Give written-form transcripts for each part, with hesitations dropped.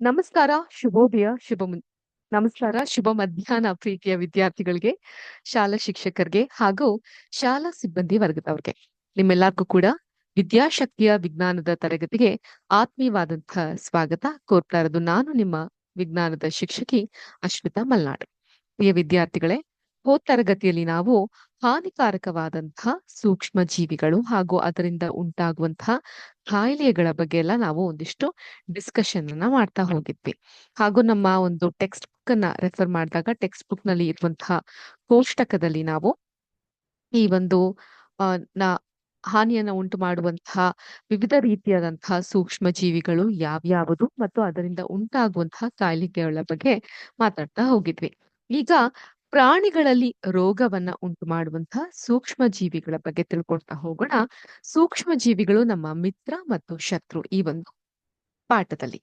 ನಮಸ್ಕಾರ, ಶುಭೋದಯ, ನಮಸ್ಕಾರ, ಶುಭ ಮಧ್ಯಾಹ್ನ ಪ್ರೀತಿಯ ವಿದ್ಯಾರ್ಥಿಗಳಿಗೆ, ಶಾಲಾ ಶಿಕ್ಷಕರಿಗೆ ಹಾಗೂ ಶಾಲಾ ಸಿಬ್ಬಂದಿ ವರ್ಗದವ್ರಿಗೆ. ನಿಮ್ಮೆಲ್ಲರಿಗೂ ಕೂಡ ವಿದ್ಯಾಶಕ್ತಿಯ ವಿಜ್ಞಾನದ ತರಗತಿಗೆ ಆತ್ಮೀಯವಾದಂತಹ ಸ್ವಾಗತ ಕೋರ್ತಾ ಇರೋದು ನಾನು ನಿಮ್ಮ ವಿಜ್ಞಾನದ ಶಿಕ್ಷಕಿ ಅಶ್ವಿತಾ ಮಲ್ನಾಡ್. ಪ್ರಿಯ ವಿದ್ಯಾರ್ಥಿಗಳೇ, ಹೋದ ತರಗತಿಯಲ್ಲಿ ನಾವು ಹಾನಿಕಾರಕವಾದಂತಹ ಸೂಕ್ಷ್ಮ ಜೀವಿಗಳು ಹಾಗೂ ಅದರಿಂದ ಉಂಟಾಗುವಂತಹ ಕಾಯಿಲೆಗಳ ಬಗ್ಗೆ ಎಲ್ಲ ನಾವು ಒಂದಿಷ್ಟು ಡಿಸ್ಕಷನ್ ಅನ್ನ ಮಾಡ್ತಾ ಹೋಗಿದ್ವಿ. ಹಾಗೂ ನಮ್ಮ ಒಂದು ಟೆಕ್ಸ್ಟ್ ಬುಕ್ ಅನ್ನ ರೆಫರ್ ಮಾಡಿದಾಗ ಟೆಕ್ಸ್ಟ್ ಬುಕ್ ನಲ್ಲಿ ಇರುವಂತಹ ಕೋಷ್ಟಕದಲ್ಲಿ ನಾವು ಈ ಒಂದು ಆ, ನಾ ಹಾನಿಯನ್ನ ಉಂಟು ಮಾಡುವಂತಹ ವಿವಿಧ ರೀತಿಯಾದಂತಹ ಸೂಕ್ಷ್ಮ ಜೀವಿಗಳು ಯಾವ್ಯಾವುದು ಮತ್ತು ಅದರಿಂದ ಉಂಟಾಗುವಂತಹ ಕಾಯಿಲೆಗಳ ಬಗ್ಗೆ ಮಾತಾಡ್ತಾ ಹೋಗಿದ್ವಿ. ಈಗ ಪ್ರಾಣಿಗಳಲ್ಲಿ ರೋಗವನ್ನ ಉಂಟು ಮಾಡುವಂತಹ ಸೂಕ್ಷ್ಮ ಜೀವಿಗಳ ಬಗ್ಗೆ ತಿಳ್ಕೊಳ್ತಾ ಹೋಗೋಣ. ಸೂಕ್ಷ್ಮ ಜೀವಿಗಳು ನಮ್ಮ ಮಿತ್ರ ಮತ್ತು ಶತ್ರು ಈ ಒಂದು ಪಾಠದಲ್ಲಿ.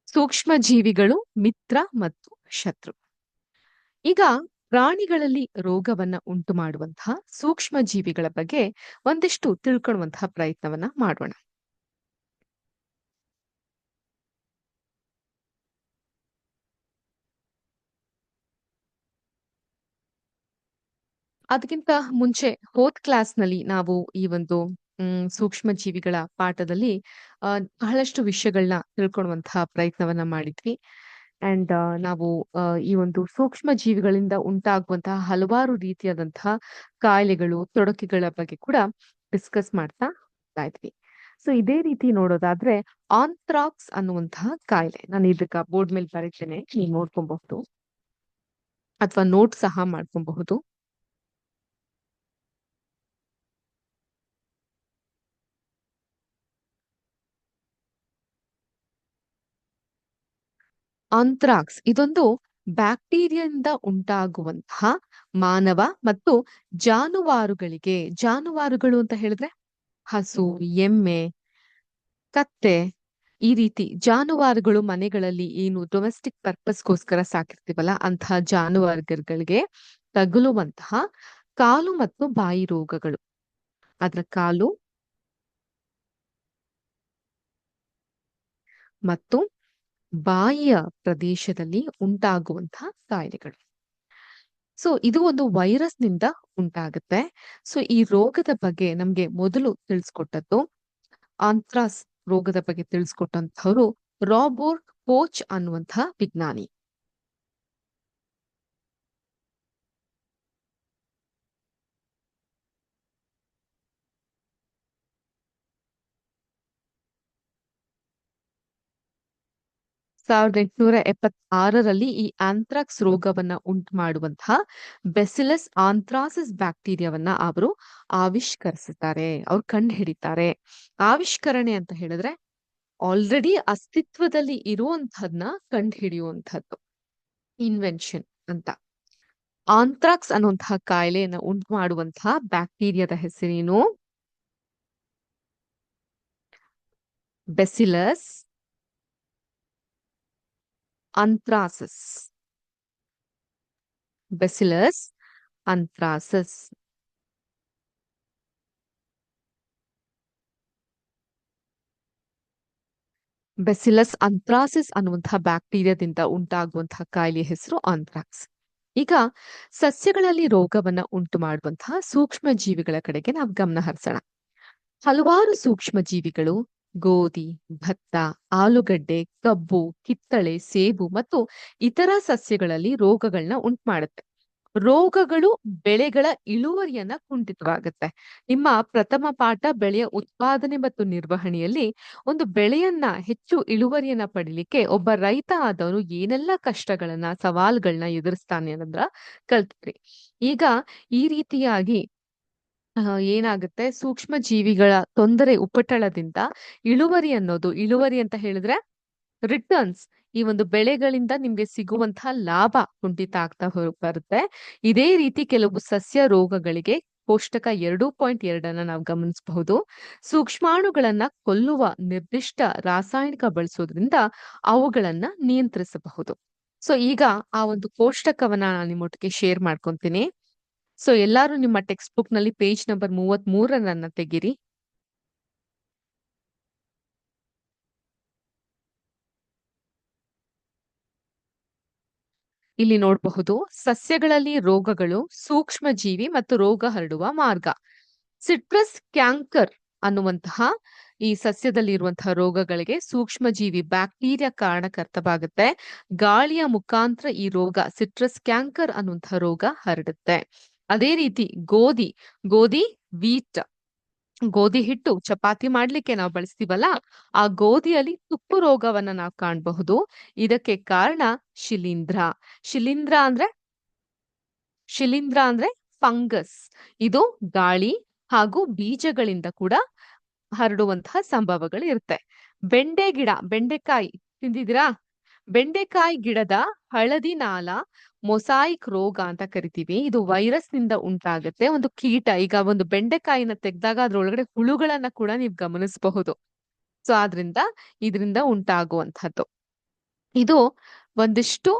ಸೂಕ್ಷ್ಮ ಜೀವಿಗಳು ಮಿತ್ರ ಮತ್ತು ಶತ್ರು. ಈಗ ಪ್ರಾಣಿಗಳಲ್ಲಿ ರೋಗವನ್ನ ಉಂಟು ಮಾಡುವಂತಹ ಸೂಕ್ಷ್ಮ ಜೀವಿಗಳ ಬಗ್ಗೆ ಒಂದಿಷ್ಟು ತಿಳ್ಕೊಳ್ಳುವಂತಹ ಪ್ರಯತ್ನವನ್ನ ಮಾಡೋಣ. ಅದಕ್ಕಿಂತ ಮುಂಚೆ ಹೋದ್ ಕ್ಲಾಸ್ ನಲ್ಲಿ ನಾವು ಈ ಒಂದು ಸೂಕ್ಷ್ಮ ಜೀವಿಗಳ ಪಾಠದಲ್ಲಿ ಬಹಳಷ್ಟು ವಿಷಯಗಳನ್ನ ತಿಳ್ಕೊಳ್ಳುವಂತಹ ಪ್ರಯತ್ನವನ್ನ ಮಾಡಿದ್ವಿ. ಅಂಡ್ ನಾವು ಈ ಒಂದು ಸೂಕ್ಷ್ಮ ಜೀವಿಗಳಿಂದ ಉಂಟಾಗುವಂತಹ ಹಲವಾರು ರೀತಿಯಾದಂತಹ ಕಾಯಿಲೆಗಳು, ತೊಡಕುಗಳ ಬಗ್ಗೆ ಕೂಡ ಡಿಸ್ಕಸ್ ಮಾಡ್ತಾ ಹೋಗ್ತಾ ಇದ್ವಿ. ಸೊ ಇದೇ ರೀತಿ ನೋಡೋದಾದ್ರೆ ಆಂಥ್ರಾಕ್ಸ್ ಅನ್ನುವಂತಹ ಕಾಯಿಲೆ, ನಾನು ಇದಕ್ಕ ಬೋರ್ಡ್ ಮೇಲೆ ಬರೀತೇನೆ, ನೀವು ನೋಡ್ಕೊಬಹುದು ಅಥವಾ ನೋಟ್ ಸಹ ಮಾಡ್ಕೊಬಹುದು. ಆಂಥ್ರಾಕ್ಸ್ ಇದೊಂದು ಬ್ಯಾಕ್ಟೀರಿಯಾದಿಂದ ಉಂಟಾಗುವಂತಹ ಮಾನವ ಮತ್ತು ಜಾನುವಾರುಗಳು ಅಂತ ಹೇಳಿದ್ರೆ ಹಸು, ಎಮ್ಮೆ, ಕತ್ತೆ, ಈ ರೀತಿ ಜಾನುವಾರುಗಳು ಮನೆಗಳಲ್ಲಿ ಏನು ಡೊಮೆಸ್ಟಿಕ್ ಪರ್ಪಸ್ಗೋಸ್ಕರ ಸಾಕಿರ್ತೀವಲ್ಲ ಅಂತಹ ಜಾನುವಾರುಗಳಿಗೆ ತಗುಲುವಂತಹ ಕಾಲು ಮತ್ತು ಬಾಯಿ ರೋಗಗಳು. ಅದರ ಕಾಲು ಮತ್ತು ಬಾಯಿಯ ಪ್ರದೇಶದಲ್ಲಿ ಉಂಟಾಗುವಂತಹ ಕಾಯಿಲೆಗಳು. ಸೊ ಇದು ಒಂದು ವೈರಸ್ ನಿಂದ ಉಂಟಾಗುತ್ತೆ. ಸೊ ಈ ರೋಗದ ಬಗ್ಗೆ ನಮ್ಗೆ ಮೊದಲು ತಿಳಿಸ್ಕೊಟ್ಟದ್ದು, ಆಂಥ್ರಾಸ್ ರೋಗದ ಬಗ್ಗೆ ತಿಳಿಸ್ಕೊಟ್ಟಂತವ್ರು ರಾಬರ್ಟ್ ಕೋಚ್ ಅನ್ನುವಂತಹ ವಿಜ್ಞಾನಿ. 1876ರಲ್ಲಿ ಈ ಆಂಥ್ರಾಕ್ಸ್ ರೋಗವನ್ನ ಉಂಟು ಮಾಡುವಂತಹ ಬೆಸಿಲಸ್ ಆಂಥ್ರಾಸಿಸ್ ಬ್ಯಾಕ್ಟೀರಿಯಾವನ್ನ ಅವರು ಆವಿಷ್ಕರಿಸುತ್ತಾರೆ, ಅವ್ರು ಕಂಡು ಹಿಡಿತಾರೆ. ಆವಿಷ್ಕರಣೆ ಅಂತ ಹೇಳಿದ್ರೆ ಆಲ್ರೆಡಿ ಅಸ್ತಿತ್ವದಲ್ಲಿ ಇರುವಂತಹದ್ನ ಕಂಡು ಹಿಡಿಯುವಂತಹದ್ದು ಇನ್ವೆನ್ಷನ್ ಅಂತ. ಆಂಥ್ರಾಕ್ಸ್ ಅನ್ನುವಂತಹ ಕಾಯಿಲೆಯನ್ನ ಉಂಟು ಮಾಡುವಂತಹ ಬ್ಯಾಕ್ಟೀರಿಯಾದ ಹೆಸರೇನು? ಬೆಸಿಲಸ್ ಅಂಥ್ರಾಸಿಸ್. ಬೆಸಿಲಸ್ ಅಂಥ್ರಾಸಿಸ್. ಬೆಸಿಲಸ್ ಅಂಥ್ರಾಸಿಸ್ ಅನ್ನುವಂತಹ ಬ್ಯಾಕ್ಟೀರಿಯಾದಿಂದ ಉಂಟಾಗುವಂತಹ ಕಾಯಿಲೆ ಹೆಸರು ಆಂಥ್ರಾಕ್ಸ್. ಈಗ ಸಸ್ಯಗಳಲ್ಲಿ ರೋಗವನ್ನ ಉಂಟು ಮಾಡುವಂತಹ ಸೂಕ್ಷ್ಮ ಜೀವಿಗಳ ಕಡೆಗೆ ನಾವು ಗಮನ ಹರಿಸೋಣ. ಹಲವಾರು ಸೂಕ್ಷ್ಮ ಜೀವಿಗಳು ಗೋಧಿ, ಭತ್ತ, ಆಲೂಗಡ್ಡೆ, ಕಬ್ಬು, ಕಿತ್ತಳೆ, ಸೇಬು ಮತ್ತು ಇತರ ಸಸ್ಯಗಳಲ್ಲಿ ರೋಗಗಳನ್ನ ಉಂಟು ಮಾಡುತ್ತೆ. ರೋಗಗಳು ಬೆಳೆಗಳ ಇಳುವರಿಯನ್ನ ಕುಂಠಿತವಾಗುತ್ತೆ. ನಿಮ್ಮ ಪ್ರಥಮ ಪಾಠ ಬೆಳೆಯ ಉತ್ಪಾದನೆ ಮತ್ತು ನಿರ್ವಹಣೆಯಲ್ಲಿ ಒಂದು ಬೆಳೆಯನ್ನ ಹೆಚ್ಚು ಇಳುವರಿಯನ್ನ ಪಡಿಲಿಕ್ಕೆ ಒಬ್ಬ ರೈತ ಆದವನು ಏನೆಲ್ಲ ಕಷ್ಟಗಳನ್ನ, ಸವಾಲುಗಳನ್ನ ಎದುರಿಸ್ತಾನೆ ಅನ್ನೋದ್ರ ಕಲ್ತ್ರಿ. ಈಗ ಈ ರೀತಿಯಾಗಿ ಏನಾಗುತ್ತೆ ಸೂಕ್ಷ್ಮ ಜೀವಿಗಳ ತೊಂದರೆ ಉಪಟಳದಿಂದ ಇಳುವರಿ ಅಂತ ಹೇಳಿದ್ರೆ ರಿಟರ್ನ್ಸ್, ಈ ಒಂದು ಬೆಳೆಗಳಿಂದ ನಿಮ್ಗೆ ಸಿಗುವಂತಹ ಲಾಭ ಕುಂಠಿತ ಆಗ್ತಾ ಬರುತ್ತೆ. ಇದೇ ರೀತಿ ಕೆಲವು ಸಸ್ಯ ರೋಗಗಳಿಗೆ ಕೋಷ್ಟಕ 2.2 ನಾವು ಗಮನಿಸಬಹುದು. ಸೂಕ್ಷ್ಮಾಣುಗಳನ್ನ ಕೊಲ್ಲುವ ನಿರ್ದಿಷ್ಟ ರಾಸಾಯನಿಕ ಬಳಸೋದ್ರಿಂದ ಅವುಗಳನ್ನ ನಿಯಂತ್ರಿಸಬಹುದು. ಸೊ ಈಗ ಆ ಒಂದು ಕೋಷ್ಟಕವನ್ನ ನಾನು ನಿಮ್ಮೊಟ್ಟಿಗೆ ಶೇರ್ ಮಾಡ್ಕೊಂತೀನಿ. ಸೊ ಎಲ್ಲಾರು ನಿಮ್ಮ ಟೆಕ್ಸ್ಟ್ ಬುಕ್ ನಲ್ಲಿ ಪೇಜ್ ನಂಬರ್ 33 ತೆಗಿರಿ. ಇಲ್ಲಿ ನೋಡಬಹುದು ಸಸ್ಯಗಳಲ್ಲಿ ರೋಗಗಳು, ಸೂಕ್ಷ್ಮ ಜೀವಿ ಮತ್ತು ರೋಗ ಹರಡುವ ಮಾರ್ಗ. ಸಿಟ್ರಸ್ ಕ್ಯಾಂಕರ್ ಅನ್ನುವಂತಹ ಈ ಸಸ್ಯದಲ್ಲಿ ಇರುವಂತಹ ರೋಗಗಳಿಗೆ ಸೂಕ್ಷ್ಮ ಜೀವಿ ಬ್ಯಾಕ್ಟೀರಿಯಾ ಕಾರಣಕರ್ತವಾಗುತ್ತೆ. ಗಾಳಿಯ ಮುಖಾಂತರ ಈ ರೋಗ ಸಿಟ್ರಸ್ ಕ್ಯಾಂಕರ್ ಅನ್ನುವಂತಹ ರೋಗ ಹರಡುತ್ತೆ. ಅದೇ ರೀತಿ ಗೋಧಿ ವೀಟ್, ಗೋಧಿ ಹಿಟ್ಟು ಚಪಾತಿ ಮಾಡ್ಲಿಕ್ಕೆ ನಾವು ಬಳಸ್ತೀವಲ್ಲ, ಆ ಗೋಧಿಯಲ್ಲಿ ತುಕ್ಕು ರೋಗವನ್ನ ನಾವು ಕಾಣಬಹುದು. ಇದಕ್ಕೆ ಕಾರಣ ಶಿಲೀಂಧ್ರ. ಶಿಲೀಂಧ್ರ ಅಂದ್ರೆ ಫಂಗಸ್. ಇದು ಗಾಳಿ ಹಾಗೂ ಬೀಜಗಳಿಂದ ಕೂಡ ಹರಡುವಂತಹ ಸಂಭವಗಳು ಇರುತ್ತೆ. ಬೆಂಡೆಕಾಯಿ ತಿಂದಿದ್ದೀರಾ? ಬೆಂಡೆಕಾಯಿ ಗಿಡದ ಹಳದಿ ನಾಲ ಮೊಸಾಯಿಕ್ ರೋಗ ಅಂತ ಕರಿತೀವಿ. ಇದು ವೈರಸ್ ನಿಂದ ಉಂಟಾಗುತ್ತೆ. ಒಂದು ಕೀಟ. ಈಗ ಒಂದು ಬೆಂಡೆಕಾಯಿನ ತೆಗೆದಾಗ ಅದ್ರೊಳಗಡೆ ಹುಳುಗಳನ್ನ ಕೂಡ ನೀವು ಗಮನಿಸಬಹುದು. ಸೊ ಇದರಿಂದ ಉಂಟಾಗುವಂಥದ್ದು. ಇದು ಒಂದಿಷ್ಟು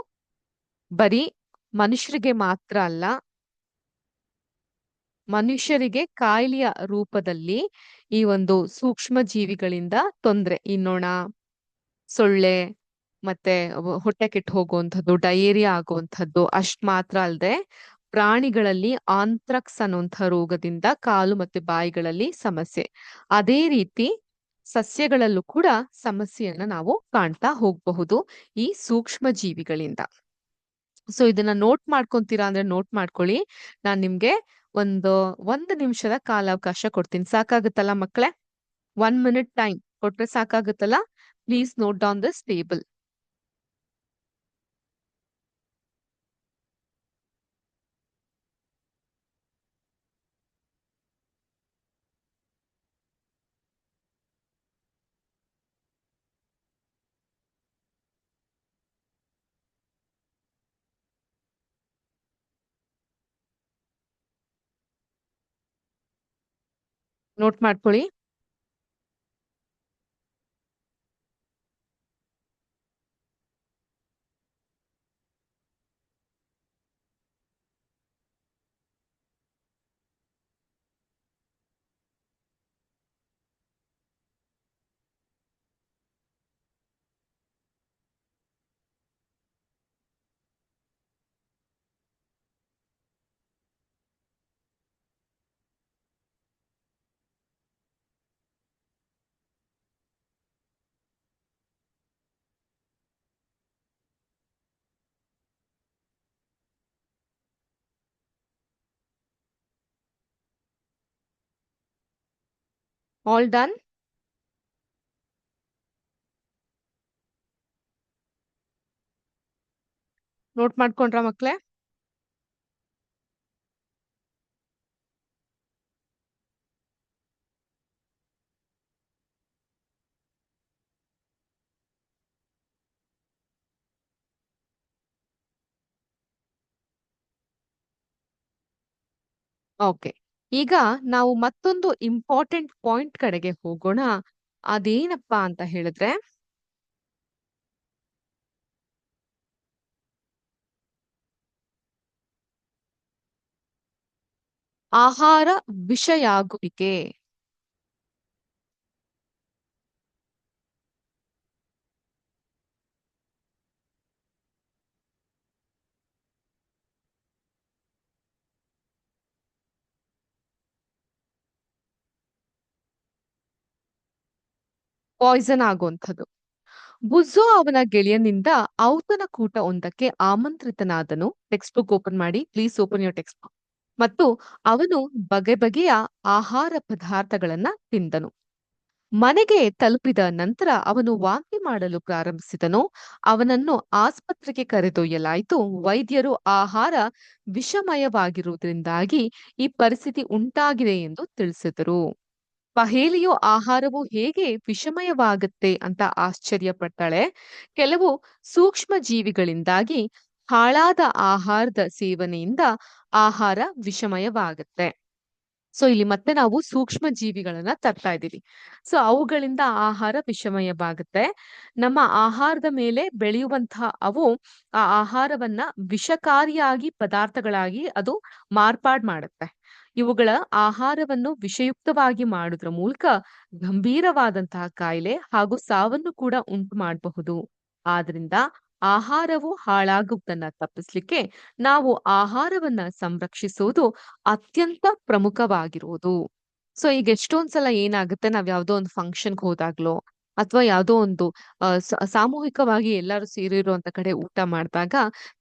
ಬರೀ ಮನುಷ್ಯರಿಗೆ ಮಾತ್ರ ಅಲ್ಲ, ಮನುಷ್ಯರಿಗೆ ಕಾಯಿಲೆಯ ರೂಪದಲ್ಲಿ ಈ ಒಂದು ಸೂಕ್ಷ್ಮ ಜೀವಿಗಳಿಂದ ತೊಂದ್ರೆ, ಈ ನೊಣ, ಸೊಳ್ಳೆ, ಮತ್ತೆ ಹೊಟ್ಟೆ ಕೆಟ್ಟು ಹೋಗುವಂಥದ್ದು, ಡಯೇರಿಯಾ ಆಗುವಂಥದ್ದು ಅಷ್ಟ್ ಮಾತ್ರ ಅಲ್ಲದೆ ಪ್ರಾಣಿಗಳಲ್ಲಿ ಆಂಥ್ರಾಕ್ಸ್ ಅನ್ನುವಂಥ ರೋಗದಿಂದ ಕಾಲು ಮತ್ತೆ ಬಾಯಿಗಳಲ್ಲಿ ಸಮಸ್ಯೆ. ಅದೇ ರೀತಿ ಸಸ್ಯಗಳಲ್ಲೂ ಕೂಡ ಸಮಸ್ಯೆಯನ್ನ ನಾವು ಕಾಣ್ತಾ ಹೋಗಬಹುದು ಈ ಸೂಕ್ಷ್ಮ ಜೀವಿಗಳಿಂದ. ಸೊ ಇದನ್ನ ನೋಟ್ ಮಾಡ್ಕೊಂತೀರಾ ಅಂದ್ರೆ ನೋಟ್ ಮಾಡ್ಕೊಳ್ಳಿ. ನಾನ್ ನಿಮ್ಗೆ ಒಂದು ನಿಮಿಷದ ಕಾಲಾವಕಾಶ ಕೊಡ್ತೀನಿ. ಸಾಕಾಗುತ್ತಲ್ಲ ಮಕ್ಕಳೇ? 1 minute ಟೈಮ್ ಕೊಟ್ರೆ ಸಾಕಾಗುತ್ತಲ್ಲ? Please note down this table. Note ಮಾಡ್ಕೊಳ್ಳಿ. All done? ನೋಟ್ ಮಾಡ್ಕೊಂಡ್ರ ಮಕ್ಳೇ? ಓಕೆ. ಈಗ ನಾವು ಮತ್ತೊಂದು ಇಂಪಾರ್ಟೆಂಟ್ ಪಾಯಿಂಟ್ ಕಡೆಗೆ ಹೋಗೋಣ. ಅದೇನಪ್ಪಾ ಅಂತ ಹೇಳಿದ್ರೆ, ಆಹಾರ ವಿಷಯಾಗುವಿಕೆ. ಪಾಯ್ಸನ್ ಆಗುವಂಥದ್ದು. ಬುಜ್ಜೋ ಅವನ ಗೆಳೆಯನಿಂದ ಔತಣಕೂಟ ಒಂದಕ್ಕೆ ಆಮಂತ್ರಿತನಾದನು. ಟೆಕ್ಸ್ಟ್ ಬುಕ್ ಓಪನ್ ಮಾಡಿ, please open your text book. ಮತ್ತು ಅವನು ಬಗೆ ಬಗೆಯ ಆಹಾರ ಪದಾರ್ಥಗಳನ್ನ ತಿಂದನು. ಮನೆಗೆ ತಲುಪಿದ ನಂತರ ಅವನು ವಾಂತಿ ಮಾಡಲು ಪ್ರಾರಂಭಿಸಿದನು. ಅವನನ್ನು ಆಸ್ಪತ್ರೆಗೆ ಕರೆದೊಯ್ಯಲಾಯಿತು. ವೈದ್ಯರು ಆಹಾರ ವಿಷಮಯವಾಗಿರುವುದರಿಂದಾಗಿ ಈ ಪರಿಸ್ಥಿತಿ ಉಂಟಾಗಿದೆ ಎಂದು ತಿಳಿಸಿದರು. ಪಹೇಲಿಯು ಆಹಾರವು ಹೇಗೆ ವಿಷಮಯವಾಗುತ್ತೆ ಅಂತ ಆಶ್ಚರ್ಯಪಡ್ತಾಳೆ. ಕೆಲವು ಸೂಕ್ಷ್ಮ ಜೀವಿಗಳಿಂದಾಗಿ ಹಾಳಾದ ಆಹಾರದ ಸೇವನೆಯಿಂದ ಆಹಾರ ವಿಷಮಯವಾಗುತ್ತೆ. ಸೊ ಇಲ್ಲಿ ಮತ್ತೆ ನಾವು ಸೂಕ್ಷ್ಮ ಜೀವಿಗಳನ್ನ ತರ್ತಾ ಇದ್ದೀವಿ. ಸೊ ಅವುಗಳಿಂದ ಆಹಾರ ವಿಷಮಯವಾಗುತ್ತೆ. ನಮ್ಮ ಆಹಾರದ ಮೇಲೆ ಬೆಳೆಯುವಂತಹ ಅವು ಆ ಆಹಾರವನ್ನ ವಿಷಕಾರಿಯಾಗಿ ಪದಾರ್ಥಗಳಾಗಿ ಅದು ಮಾರ್ಪಾಡ್ ಮಾಡುತ್ತೆ. ಇವುಗಳ ಆಹಾರವನ್ನು ವಿಷಯುಕ್ತವಾಗಿ ಮಾಡುವುದರ ಮೂಲಕ ಗಂಭೀರವಾದಂತಹ ಕಾಯಿಲೆ ಹಾಗೂ ಸಾವನ್ನು ಕೂಡ ಉಂಟು ಮಾಡಬಹುದು. ಆದ್ರಿಂದ ಆಹಾರವು ಹಾಳಾಗುವುದನ್ನ ತಪ್ಪಿಸ್ಲಿಕ್ಕೆ ನಾವು ಆಹಾರವನ್ನ ಸಂರಕ್ಷಿಸುವುದು ಅತ್ಯಂತ ಪ್ರಮುಖವಾಗಿರುವುದು. ಸೊ ಈಗ ಎಷ್ಟೊಂದ್ ಸಲ ಏನಾಗುತ್ತೆ, ನಾವ್ ಯಾವ್ದೋ ಒಂದು ಫಂಕ್ಷನ್ಗೆ ಹೋದಾಗ್ಲೋ ಅಥವಾ ಯಾವ್ದೋ ಒಂದು ಸಾಮೂಹಿಕವಾಗಿ ಎಲ್ಲರೂ ಸೇರಿರುವಂತ ಕಡೆ ಊಟ ಮಾಡಿದಾಗ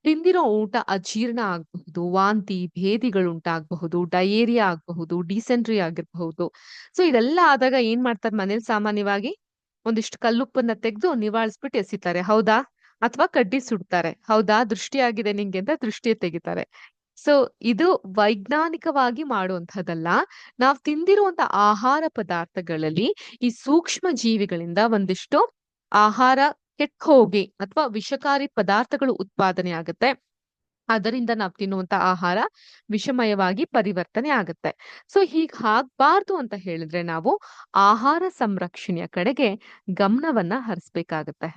ತಿಂದಿರೋ ಊಟ ಅಜೀರ್ಣ ಆಗಬಹುದು, ವಾಂತಿ ಭೇದಿಗಳು ಉಂಟಾಗಬಹುದು, ಡಯೇರಿಯಾ ಆಗಬಹುದು, ಡಿಸೆಂಟ್ರಿ ಆಗಿರಬಹುದು. ಸೊ ಇದೆಲ್ಲ ಆದಾಗ ಏನ್ ಮಾಡ್ತಾರೆ ಮನೇಲಿ ಸಾಮಾನ್ಯವಾಗಿ ಒಂದಿಷ್ಟು ಕಲ್ಲುಪ್ಪನ್ನ ತೆಗೆದು ನಿವಾಳಿಸ್ಬಿಟ್ಟು ಎಸಿತಾರೆ, ಹೌದಾ? ಅಥವಾ ಕಡ್ಡಿ ಸುಡ್ತಾರೆ, ಹೌದಾ? ದೃಷ್ಟಿ ಆಗಿದೆ ನಿಂಗೆ ಅಂತ ದೃಷ್ಟಿ ತೆಗಿತಾರೆ. ಸೊ ಇದು ವೈಜ್ಞಾನಿಕವಾಗಿ ಮಾಡುವಂತಹದ್ದಲ್ಲ. ನಾವು ತಿಂದಿರುವಂತ ಆಹಾರ ಪದಾರ್ಥಗಳಲ್ಲಿ ಈ ಸೂಕ್ಷ್ಮ ಜೀವಿಗಳಿಂದ ಒಂದಿಷ್ಟು ಆಹಾರ ಕೆಟ್ಟ ಹೋಗಿ ಅಥವಾ ವಿಷಕಾರಿ ಪದಾರ್ಥಗಳು ಉತ್ಪಾದನೆ ಆಗುತ್ತೆ. ಅದರಿಂದ ನಾವು ತಿನ್ನುವಂತ ಆಹಾರ ವಿಷಮಯವಾಗಿ ಪರಿವರ್ತನೆ ಆಗುತ್ತೆ. ಸೊ ಹೀಗ್ ಆಗ್ಬಾರ್ದು ಅಂತ ಹೇಳಿದ್ರೆ ನಾವು ಆಹಾರ ಸಂರಕ್ಷಣೆಯ ಕಡೆಗೆ ಗಮನವನ್ನ ಹರಿಸ್ಬೇಕಾಗತ್ತೆ.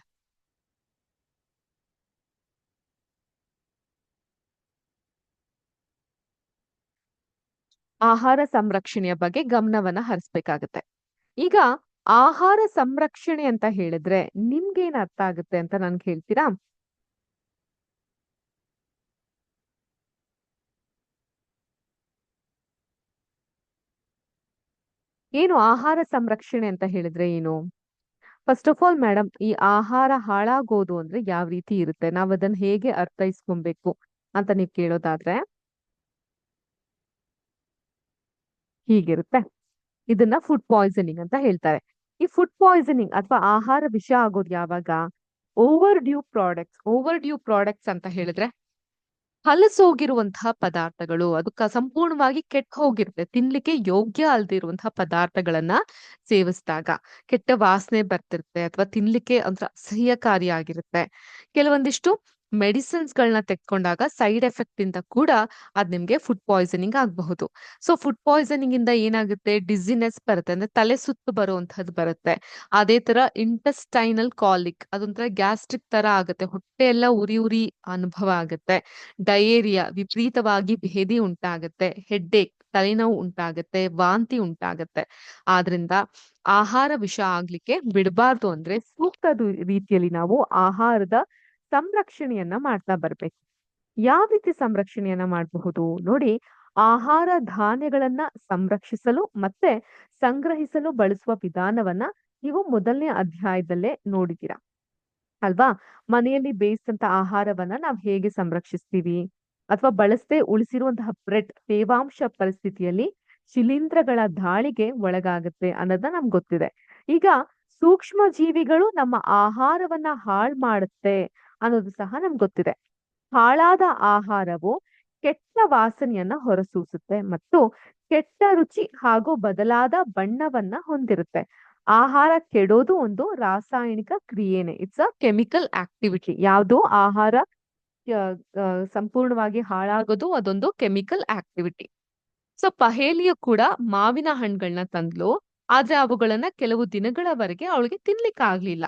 ಆಹಾರ ಸಂರಕ್ಷಣೆಯ ಬಗ್ಗೆ ಗಮನವನ್ನ ಹರಿಸ್ಬೇಕಾಗತ್ತೆ. ಈಗ ಆಹಾರ ಸಂರಕ್ಷಣೆ ಅಂತ ಹೇಳಿದ್ರೆ ನಿಮ್ಗೇನ್ ಅರ್ಥ ಆಗುತ್ತೆ ಅಂತ ನನ್ಗೆ ಹೇಳ್ತೀರಾ? ಏನು ಆಹಾರ ಸಂರಕ್ಷಣೆ ಅಂತ ಹೇಳಿದ್ರೆ ಏನು? ಫಸ್ಟ್ ಆಫ್ ಆಲ್ ಮೇಡಮ್, ಈ ಆಹಾರ ಹಾಳಾಗೋದು ಅಂದ್ರೆ ಯಾವ ರೀತಿ ಇರುತ್ತೆ, ನಾವ್ ಅದನ್ನ ಹೇಗೆ ಅರ್ಥೈಸ್ಕೊಬೇಕು ಅಂತ ನೀವ್ ಕೇಳೋದಾದ್ರೆ ಹೀಗಿರುತ್ತೆ. ಇದನ್ನ ಫುಡ್ ಪಾಯ್ಸನಿಂಗ್ ಅಂತ ಹೇಳ್ತಾರೆ. ಈ ಫುಡ್ ಪಾಯ್ಸನಿಂಗ್ ಅಥವಾ ಆಹಾರ ವಿಷ ಆಗೋದು ಯಾವಾಗ? ಓವರ್ ಡ್ಯೂ ಪ್ರಾಡಕ್ಟ್ಸ್ ಅಂತ ಹೇಳಿದ್ರೆ ಹಲಸೋಗಿರುವಂತಹ ಪದಾರ್ಥಗಳು, ಅದು ಸಂಪೂರ್ಣವಾಗಿ ಕೆಟ್ಟ ಹೋಗಿರುತ್ತೆ, ತಿನ್ಲಿಕ್ಕೆ ಯೋಗ್ಯ ಅಲ್ದಿರುವಂತಹ ಪದಾರ್ಥಗಳನ್ನ ಸೇವಿಸಿದಾಗ ಕೆಟ್ಟ ವಾಸನೆ ಬರ್ತಿರುತ್ತೆ ಅಥವಾ ತಿನ್ಲಿಕ್ಕೆ ಒಂಥರ ಅಸಹ್ಯಕಾರಿಯಾಗಿರುತ್ತೆ. ಕೆಲವೊಂದಿಷ್ಟು ಮೆಡಿಸಿನ್ಸ್ ಗಳನ್ನ ತೆಗೆದುಕೊಂಡಾಗ ಸೈಡ್ ಎಫೆಕ್ಟ್ ಇಂದ ಕೂಡ ಅದ್ ನಿಮ್ಗೆ ಫುಡ್ ಪಾಯ್ಸನಿಂಗ್ ಆಗಬಹುದು. ಸೊ ಫುಡ್ ಪಾಯ್ಸನಿಂಗ್ ಇಂದ ಏನಾಗುತ್ತೆ, ಡಿಸಿನೆಸ್ ಬರುತ್ತೆ, ಅಂದ್ರೆ ತಲೆ ಸುತ್ತು ಬರುವಂತಹದ್ದು ಬರುತ್ತೆ. ಅದೇ ತರ ಇಂಟೆಸ್ಟೈನಲ್ ಕಾಲಿಕ್, ಅದೊಂಥರ ಗ್ಯಾಸ್ಟ್ರಿಕ್ ತರ ಆಗುತ್ತೆ, ಹೊಟ್ಟೆ ಎಲ್ಲ ಉರಿ ಉರಿ ಅನುಭವ ಆಗುತ್ತೆ. ಡಯೇರಿಯಾ, ವಿಪರೀತವಾಗಿ ಭೇದಿ ಉಂಟಾಗತ್ತೆ, ಹೆಡ್ಡೇಕ್, ತಲೆನೋವು ಉಂಟಾಗತ್ತೆ, ವಾಂತಿ ಉಂಟಾಗತ್ತೆ. ಆದ್ರಿಂದ ಆಹಾರ ವಿಷ ಆಗ್ಲಿಕ್ಕೆ ಬಿಡಬಾರ್ದು ಅಂದ್ರೆ ಸೂಕ್ತ ರೀತಿಯಲ್ಲಿ ನಾವು ಆಹಾರದ ಸಂರಕ್ಷಣೆಯನ್ನ ಮಾಡ್ತಾ ಬರ್ಬೇಕು. ಯಾವ ರೀತಿ ಸಂರಕ್ಷಣೆಯನ್ನ ಮಾಡಬಹುದು ನೋಡಿ, ಆಹಾರ ಧಾನ್ಯಗಳನ್ನ ಸಂರಕ್ಷಿಸಲು ಮತ್ತೆ ಸಂಗ್ರಹಿಸಲು ಬಳಸುವ ವಿಧಾನವನ್ನ ನೀವು ಮೊದಲನೇ ಅಧ್ಯಾಯದಲ್ಲೇ ನೋಡಿದ್ದೀರಾ ಅಲ್ವಾ? ಮನೆಯಲ್ಲಿ ಬೇಯಿಸಿದಂತ ಆಹಾರವನ್ನ ನಾವ್ ಹೇಗೆ ಸಂರಕ್ಷಿಸ್ತೀವಿ ಅಥವಾ ಬಳಸದೆ ಉಳಿಸಿರುವಂತಹ ಬ್ರೆಡ್ ತೇವಾಂಶ ಪರಿಸ್ಥಿತಿಯಲ್ಲಿ ಶಿಲೀಂಧ್ರಗಳ ದಾಳಿಗೆ ಒಳಗಾಗುತ್ತೆ ಅನ್ನೋದನ್ನ ನಮ್ಗೆ ಗೊತ್ತಿದೆ. ಈಗ ಸೂಕ್ಷ್ಮ ಜೀವಿಗಳು ನಮ್ಮ ಆಹಾರವನ್ನ ಹಾಳ್ ಮಾಡುತ್ತೆ ಅನ್ನೋದು ಸಹ ನಮ್ಗೆ ಗೊತ್ತಿದೆ. ಹಾಳಾದ ಆಹಾರವು ಕೆಟ್ಟ ವಾಸನೆಯನ್ನ ಹೊರಸೂಸುತ್ತೆ ಮತ್ತು ಕೆಟ್ಟ ರುಚಿ ಹಾಗೂ ಬದಲಾದ ಬಣ್ಣವನ್ನ ಹೊಂದಿರುತ್ತೆ. ಆಹಾರ ಕೆಡೋದು ಒಂದು ರಾಸಾಯನಿಕ ಕ್ರಿಯೆನೆ, ಇಟ್ಸ್ ಅ ಕೆಮಿಕಲ್ ಆಕ್ಟಿವಿಟಿ. ಯಾವುದು ಆಹಾರ ಆ, ಸಂಪೂರ್ಣವಾಗಿ ಹಾಳಾಗೋದು ಅದೊಂದು ಕೆಮಿಕಲ್ ಆಕ್ಟಿವಿಟಿ. ಸೊ ಪಹೇಲಿಯು ಕೂಡ ಮಾವಿನ ಹಣ್ಣುಗಳನ್ನ ತಂದ್ಲು, ಆದ್ರೆ ಅವುಗಳನ್ನ ಕೆಲವು ದಿನಗಳವರೆಗೆ ಅವಳಿಗೆ ತಿನ್ಲಿಕ್ಕೆ ಆಗ್ಲಿಲ್ಲ.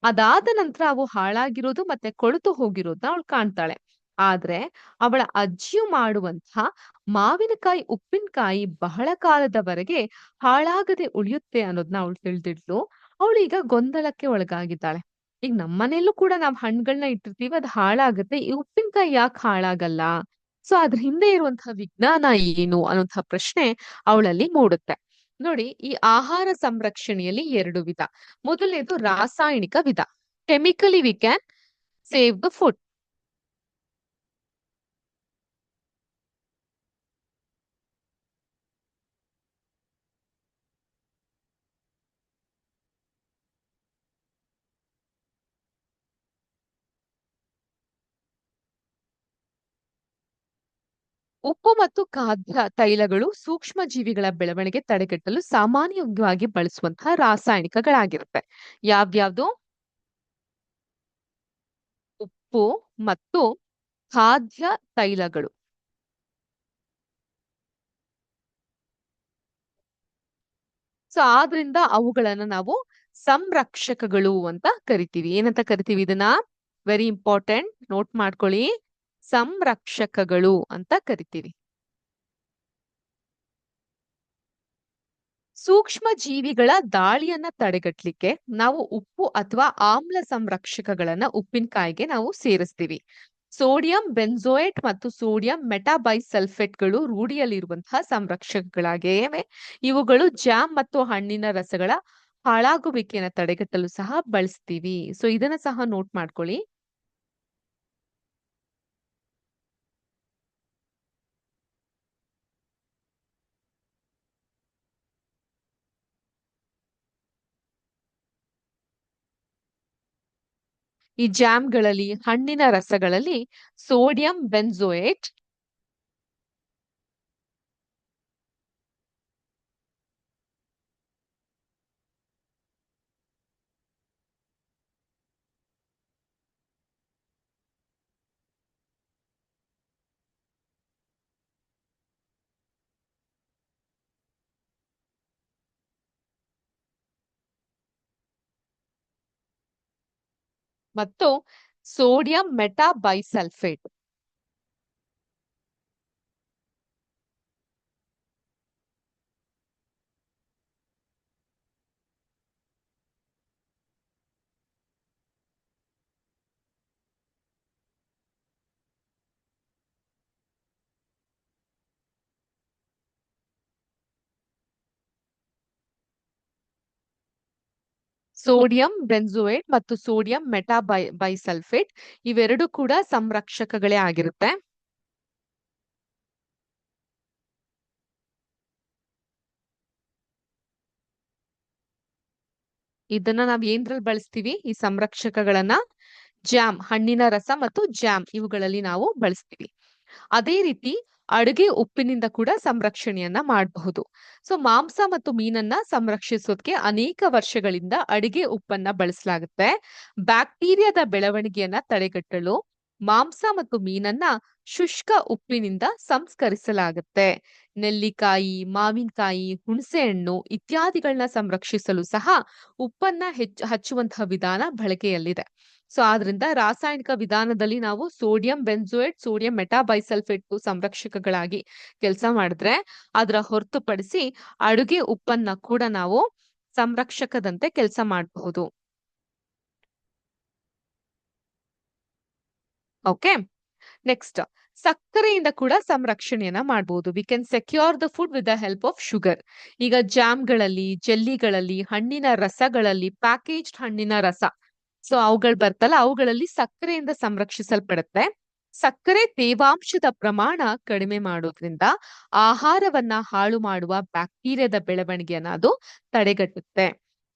ಅದಾದ ನಂತರ ಅವು ಹಾಳಾಗಿರೋದು ಮತ್ತೆ ಕೊಳೆತು ಹೋಗಿರೋದನ್ನ ಅವಳು ಕಾಣ್ತಾಳೆ. ಆದ್ರೆ ಅವಳ ಅಜ್ಜಿಯು ಮಾಡುವಂತಹ ಮಾವಿನಕಾಯಿ ಉಪ್ಪಿನಕಾಯಿ ಬಹಳ ಕಾಲದವರೆಗೆ ಹಾಳಾಗದೆ ಉಳಿಯುತ್ತೆ ಅನ್ನೋದನ್ನ ಅವಳು ತಿಳಿದಿಡ್ಲು. ಅವಳು ಈಗ ಗೊಂದಲಕ್ಕೆ ಒಳಗಾಗಿದ್ದಾಳೆ. ಈಗ ನಮ್ಮನೇಲೂ ಕೂಡ ನಾವ್ ಹಣ್ಗಳನ್ನ ಇಟ್ಟಿರ್ತೀವಿ, ಅದು ಹಾಳಾಗುತ್ತೆ, ಈ ಉಪ್ಪಿನಕಾಯಿ ಯಾಕೆ ಹಾಳಾಗಲ್ಲ? ಸೊ ಅದ್ರ ಹಿಂದೆ ಇರುವಂತಹ ವಿಜ್ಞಾನ ಏನು ಅನ್ನುವಂತಹ ಪ್ರಶ್ನೆ ಅವಳಲ್ಲಿ ಮೂಡುತ್ತೆ. ನೋಡಿ, ಈ ಆಹಾರ ಸಂರಕ್ಷಣೆಯಲ್ಲಿ ಎರಡು ವಿಧ. ಮೊದಲನೇದು ರಾಸಾಯನಿಕ ವಿಧ. Chemically we can save the food. ಉಪ್ಪು ಮತ್ತು ಖಾದ್ಯ ತೈಲಗಳು ಸೂಕ್ಷ್ಮ ಜೀವಿಗಳ ಬೆಳವಣಿಗೆ ತಡೆಗಟ್ಟಲು ಸಾಮಾನ್ಯವಾಗಿ ಬಳಸುವಂತಹ ರಾಸಾಯನಿಕಗಳಾಗಿರುತ್ತೆ. ಯಾವ್ಯಾವ್ದು? ಉಪ್ಪು ಮತ್ತು ಖಾದ್ಯ ತೈಲಗಳು. ಸೊ ಆದ್ರಿಂದ ಅವುಗಳನ್ನ ನಾವು ಸಂರಕ್ಷಕಗಳು ಅಂತ ಕರಿತೀವಿ. ಏನಂತ ಕರಿತೀವಿ ಇದನ್ನ? ವೆರಿ ಇಂಪಾರ್ಟೆಂಟ್, ನೋಟ್ ಮಾಡ್ಕೊಳ್ಳಿ. ಸಂರಕ್ಷಕಗಳು ಅಂತ ಕರಿತೀವಿ. ಸೂಕ್ಷ್ಮ ಜೀವಿಗಳ ದಾಳಿಯನ್ನ ತಡೆಗಟ್ಟಲಿಕ್ಕೆ ನಾವು ಉಪ್ಪು ಅಥವಾ ಆಮ್ಲ ಸಂರಕ್ಷಕಗಳನ್ನ ಉಪ್ಪಿನಕಾಯಿಗೆ ನಾವು ಸೇರಿಸ್ತೀವಿ. ಸೋಡಿಯಂ ಬೆನ್ಜೋಯೇಟ್ ಮತ್ತು ಸೋಡಿಯಂ ಮೆಟಾಬೈಸಲ್ಫೇಟ್ಗಳು ರೂಢಿಯಲ್ಲಿರುವಂತಹ ಸಂರಕ್ಷಕಗಳಾಗಿವೆ. ಇವುಗಳು ಜಾಮ್ ಮತ್ತು ಹಣ್ಣಿನ ರಸಗಳ ಹಾಳಾಗುವಿಕೆಯನ್ನು ತಡೆಗಟ್ಟಲು ಸಹ ಬಳಸ್ತೀವಿ. ಸೊ ಇದನ್ನ ಸಹ ನೋಟ್ ಮಾಡ್ಕೊಳ್ಳಿ. ಈ ಜಾಮ್ಗಳಲ್ಲಿ, ಹಣ್ಣಿನ ರಸಗಳಲ್ಲಿ ಸೋಡಿಯಂ ಬೆನ್ಜೋಯೇಟ್ ಮತ್ತು ಸೋಡಿಯಂ ಮೆಟಾಬೈಸಲ್ಫೇಟ್. ಸೋಡಿಯಂ ಬೆನ್ಜೋಯೇಟ್ ಮತ್ತು ಸೋಡಿಯಂ ಮೆಟಾಬೈಸಲ್ಫೇಟ್ ಇವೆರಡು ಕೂಡ ಸಂರಕ್ಷಕಗಳೇ ಆಗಿರುತ್ತೆ. ಇದನ್ನ ನಾವ್ ಏನ್ರಲ್ಲಿ ಬಳಸ್ತೀವಿ? ಈ ಸಂರಕ್ಷಕಗಳನ್ನ ಜಾಮ್, ಹಣ್ಣಿನ ರಸ ಮತ್ತು ಜಾಮ್ ಇವುಗಳಲ್ಲಿ ನಾವು ಬಳಸ್ತೀವಿ. ಅದೇ ರೀತಿ ಅಡುಗೆ ಉಪ್ಪಿನಿಂದ ಕೂಡ ಸಂರಕ್ಷಣೆಯನ್ನ ಮಾಡಬಹುದು. ಸೊ ಮಾಂಸ ಮತ್ತು ಮೀನನ್ನ ಸಂರಕ್ಷಿಸೋದಕ್ಕೆ ಅನೇಕ ವರ್ಷಗಳಿಂದ ಅಡಿಗೆ ಉಪ್ಪನ್ನ ಬಳಸಲಾಗುತ್ತೆ. ಬ್ಯಾಕ್ಟೀರಿಯಾದ ಬೆಳವಣಿಗೆಯನ್ನ ತಡೆಗಟ್ಟಲು ಮಾಂಸ ಮತ್ತು ಮೀನನ್ನ ಶುಷ್ಕ ಉಪ್ಪಿನಿಂದ ಸಂಸ್ಕರಿಸಲಾಗುತ್ತೆ. ನೆಲ್ಲಿಕಾಯಿ, ಮಾವಿನಕಾಯಿ, ಹುಣಸೆ ಹಣ್ಣು ಇತ್ಯಾದಿಗಳನ್ನ ಸಂರಕ್ಷಿಸಲು ಸಹ ಉಪ್ಪನ್ನ ಹಚ್ಚುವಂತಹ ವಿಧಾನ ಬಳಕೆಯಲ್ಲಿದೆ. ಸೊ ಆದ್ರಿಂದ ರಾಸಾಯನಿಕ ವಿಧಾನದಲ್ಲಿ ನಾವು ಸೋಡಿಯಂ ಬೆನ್ಜೋಯೇಟ್, ಸೋಡಿಯಂ ಮೆಟಾಬೈಸಲ್ಫೇಟ್ ಸಂರಕ್ಷಕಗಳಾಗಿ ಕೆಲಸ ಮಾಡಿದ್ರೆ, ಅದರ ಹೊರತುಪಡಿಸಿ ಅಡುಗೆ ಉಪ್ಪನ್ನ ಕೂಡ ನಾವು ಸಂರಕ್ಷಕದಂತೆ ಕೆಲಸ ಮಾಡಬಹುದು. ಓಕೆ, ನೆಕ್ಸ್ಟ್ ಸಕ್ಕರೆಯಿಂದ ಕೂಡ ಸಂರಕ್ಷಣೆಯನ್ನ ಮಾಡಬಹುದು. We can secure the food with the help of sugar. ಈಗ ಜಾಮ್ಗಳಲ್ಲಿ, ಜೆಲ್ಲಿಗಳಲ್ಲಿ, ಹಣ್ಣಿನ ರಸಗಳಲ್ಲಿ, ಪ್ಯಾಕೇಜ್ಡ್ ಹಣ್ಣಿನ ರಸ, ಸೊ ಅವುಗಳು ಬರ್ತಲ್ಲ, ಅವುಗಳಲ್ಲಿ ಸಕ್ಕರೆಯಿಂದ ಸಂರಕ್ಷಿಸಲ್ಪಡುತ್ತೆ. ಸಕ್ಕರೆ ತೇವಾಂಶದ ಪ್ರಮಾಣ ಕಡಿಮೆ ಮಾಡೋದ್ರಿಂದ ಆಹಾರವನ್ನ ಹಾಳು ಮಾಡುವ ಬ್ಯಾಕ್ಟೀರಿಯಾದ ಬೆಳವಣಿಗೆಯನ್ನ ಅದು ತಡೆಗಟ್ಟುತ್ತೆ.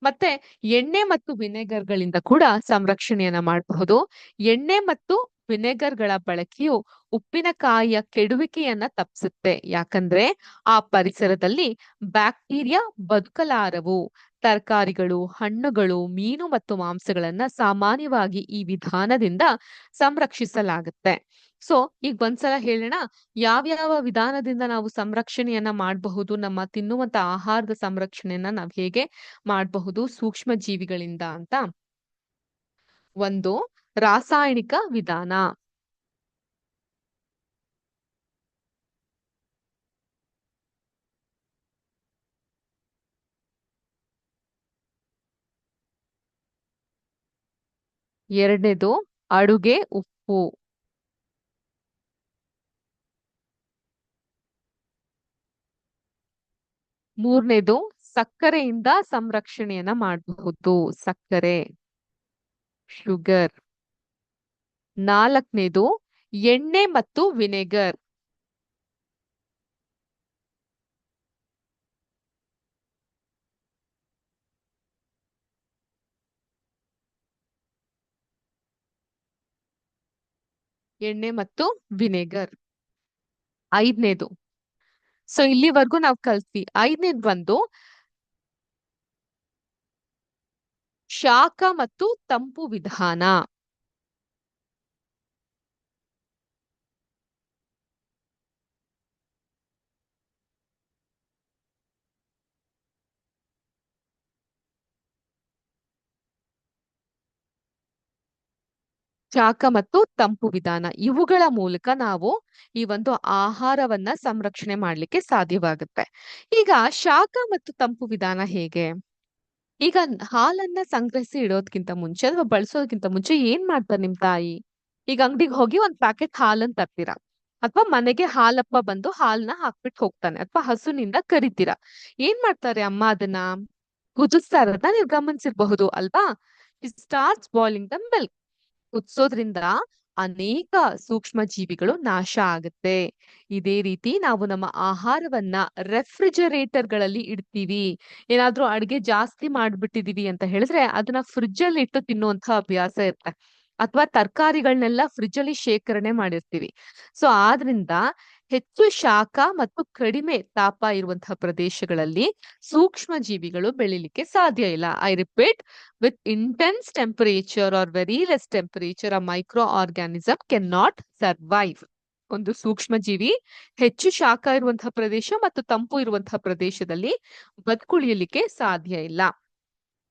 ಮತ್ತೆ ಎಣ್ಣೆ ಮತ್ತು ವಿನೆಗರ್ಗಳಿಂದ ಕೂಡ ಸಂರಕ್ಷಣೆಯನ್ನ ಮಾಡಬಹುದು. ಎಣ್ಣೆ ಮತ್ತು ವಿನೆಗರ್ಗಳ ಬಳಕೆಯು ಉಪ್ಪಿನಕಾಯಿಯ ಕೆಡುವಿಕೆಯನ್ನ ತಪ್ಪಿಸುತ್ತೆ. ಯಾಕಂದ್ರೆ ಆ ಪರಿಸರದಲ್ಲಿ ಬ್ಯಾಕ್ಟೀರಿಯಾ ಬದುಕಲಾರವು. ತರಕಾರಿಗಳು, ಹಣ್ಣುಗಳು, ಮೀನು ಮತ್ತು ಮಾಂಸಗಳನ್ನ ಸಾಮಾನ್ಯವಾಗಿ ಈ ವಿಧಾನದಿಂದ ಸಂರಕ್ಷಿಸಲಾಗುತ್ತೆ. ಸೊ ಈಗ ಒಂದ್ಸಲ ಹೇಳೋಣ, ಯಾವ್ಯಾವ ವಿಧಾನದಿಂದ ನಾವು ಸಂರಕ್ಷಣೆಯನ್ನ ಮಾಡಬಹುದು, ನಮ್ಮ ತಿನ್ನುವಂತ ಆಹಾರದ ಸಂರಕ್ಷಣೆಯನ್ನ ನಾವು ಹೇಗೆ ಮಾಡಬಹುದು ಸೂಕ್ಷ್ಮ ಜೀವಿಗಳಿಂದ ಅಂತ. ಒಂದು, ರಾಸಾಯನಿಕ ವಿಧಾನ. ಎರಡನೇದು, ಅಡುಗೆ ಉಪ್ಪು. ಮೂರನೇದು, ಸಕ್ಕರೆಯಿಂದ ಸಂರಕ್ಷಣೆಯನ್ನ ಮಾಡಬಹುದು, ಸಕ್ಕರೆ, ಶುಗರ್. ನಾಲ್ಕನೇದು, ಎಣ್ಣೆ ಮತ್ತು ವಿನೆಗರ್. ಎಣ್ಣೆ ಮತ್ತು ವಿನೆಗರ್. ಐದನೇದು. ಸೊ ಇಲ್ಲಿವರೆಗೂ ನಾವು ಕಲ್ತ್ವಿ. ಐದನೇದು ಬಂದು ಶಾಖ ಮತ್ತು ತಂಪು ವಿಧಾನ. ಶಾಖ ಮತ್ತು ತಂಪು ವಿಧಾನ ಇವುಗಳ ಮೂಲಕ ನಾವು ಈ ಒಂದು ಆಹಾರವನ್ನ ಸಂರಕ್ಷಣೆ ಮಾಡ್ಲಿಕ್ಕೆ ಸಾಧ್ಯವಾಗುತ್ತೆ. ಈಗ ಶಾಖ ಮತ್ತು ತಂಪು ವಿಧಾನ ಹೇಗೆ? ಈಗ ಹಾಲನ್ನ ಸಂಗ್ರಹಿಸಿ ಇಡೋದ್ಕಿಂತ ಮುಂಚೆ ಅಥವಾ ಬಳಸೋದಕ್ಕಿಂತ ಮುಂಚೆ ಏನ್ ಮಾಡ್ತಾರೆ ನಿಮ್ ತಾಯಿ? ಈಗ ಅಂಗಡಿಗೆ ಹೋಗಿ ಒಂದ್ ಪ್ಯಾಕೆಟ್ ಹಾಲನ್ನ ತರ್ತೀರಾ, ಅಥವಾ ಮನೆಗೆ ಹಾಲಪ್ಪ ಬಂದು ಹಾಲ್ನ ಹಾಕ್ಬಿಟ್ಟು ಹೋಗ್ತಾನೆ, ಅಥವಾ ಹಸುನಿಂದ ಕರಿತೀರಾ. ಏನ್ ಮಾಡ್ತಾರೆ ಅಮ್ಮ ಅದನ್ನ ಕುದಿಸ್ತಾ ಇರೋದನ್ನ ನೀವು ಗಮನಿಸಿರ್ಬಹುದು ಅಲ್ವಾ? It starts boiling the milk. ಕುದಿಸೋದ್ರಿಂದ ಅನೇಕ ಸೂಕ್ಷ್ಮ ಜೀವಿಗಳು ನಾಶ ಆಗುತ್ತೆ. ಇದೇ ರೀತಿ ನಾವು ನಮ್ಮ ಆಹಾರವನ್ನ ರೆಫ್ರಿಜರೇಟರ್ ಗಳಲ್ಲಿ ಇಡ್ತೀವಿ. ಏನಾದ್ರೂ ಅಡ್ಗೆ ಜಾಸ್ತಿ ಮಾಡ್ಬಿಟ್ಟಿದೀವಿ ಅಂತ ಹೇಳಿದ್ರೆ ಅದನ್ನ ಫ್ರಿಡ್ಜ್ ಅಲ್ಲಿ ಇಟ್ಟು ತಿನ್ನುವಂತ ಅಭ್ಯಾಸ ಇರುತ್ತೆ. ಅಥವಾ ತರಕಾರಿಗಳನ್ನೆಲ್ಲ ಫ್ರಿಡ್ಜ್ ಅಲ್ಲಿ ಶೇಖರಣೆ ಮಾಡಿರ್ತೀವಿ. ಸೊ ಆದ್ರಿಂದ ಹೆಚ್ಚು ಶಾಖ ಮತ್ತು ಕಡಿಮೆ ತಾಪ ಇರುವಂತಹ ಪ್ರದೇಶಗಳಲ್ಲಿ ಸೂಕ್ಷ್ಮ ಜೀವಿಗಳು ಬೆಳಿಲಿಕ್ಕೆ ಸಾಧ್ಯ ಇಲ್ಲ. I repeat, with intense temperature or very less temperature, a microorganism cannot survive. ಒಂದು ಸೂಕ್ಷ್ಮ ಜೀವಿ ಹೆಚ್ಚು ಶಾಖ ಇರುವಂತಹ ಪ್ರದೇಶ ಮತ್ತು ತಂಪು ಇರುವಂತಹ ಪ್ರದೇಶದಲ್ಲಿ ಬದುಕುಳಿಯಲಿಕ್ಕೆ ಸಾಧ್ಯ ಇಲ್ಲ.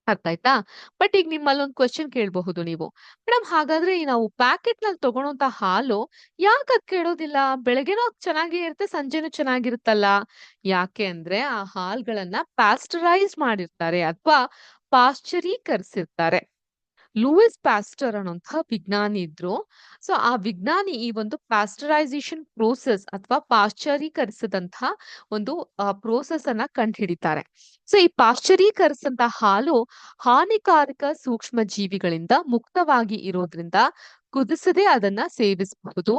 ಅರ್ಥ ಆಯ್ತಾ? ಬಟ್ ಈಗ ನಿಮ್ಮಲ್ಲಿ ಒಂದು ಕ್ವಶನ್ ಕೇಳಬಹುದು ನೀವು, ಮೇಡಮ್ ಹಾಗಾದ್ರೆ ಈ ನಾವು ಪ್ಯಾಕೆಟ್ ನಲ್ಲಿ ತಗೊಳೋಂತ ಹಾಲು ಯಾಕೆ ಅದ್ ಕೆಡೋದಿಲ್ಲ? ಬೆಳಗ್ಗೆನೂ ಅದ್ ಚೆನ್ನಾಗೇ ಇರುತ್ತೆ, ಸಂಜೆನೂ ಚೆನ್ನಾಗಿರುತ್ತಲ್ಲ. ಯಾಕೆ ಅಂದ್ರೆ ಆ ಹಾಲ್ಗಳನ್ನ ಪ್ಯಾಸ್ಟರೈಸ್ ಮಾಡಿರ್ತಾರೆ ಅಥವಾ ಪಾಶ್ಚರೀಕರಿಸಿರ್ತಾರೆ. ಲೂಯಿಸ್ ಪ್ಯಾಸ್ಟರ್ ಅನ್ನೋಂಥ ವಿಜ್ಞಾನಿ ಇದ್ರು. ಸೊ ಆ ವಿಜ್ಞಾನಿ ಈ ಒಂದು ಪ್ಯಾಸ್ಟರೈಸೇಷನ್ ಪ್ರೋಸೆಸ್ ಅಥವಾ ಪಾಶ್ಚರೀಕರಿಸಿದಂಥ ಒಂದು ಪ್ರೋಸೆಸ್ ಅನ್ನ ಕಂಡುಹಿಡಿತಾರೆ. ಸೊ ಈ ಪಾಶ್ಚರೀಕರಿಸಿದಂತ ಹಾಲು ಹಾನಿಕಾರಕ ಸೂಕ್ಷ್ಮ ಜೀವಿಗಳಿಂದ ಮುಕ್ತವಾಗಿ ಇರೋದ್ರಿಂದ ಕುದಿಸದೆ ಅದನ್ನ ಸೇವಿಸಬಹುದು.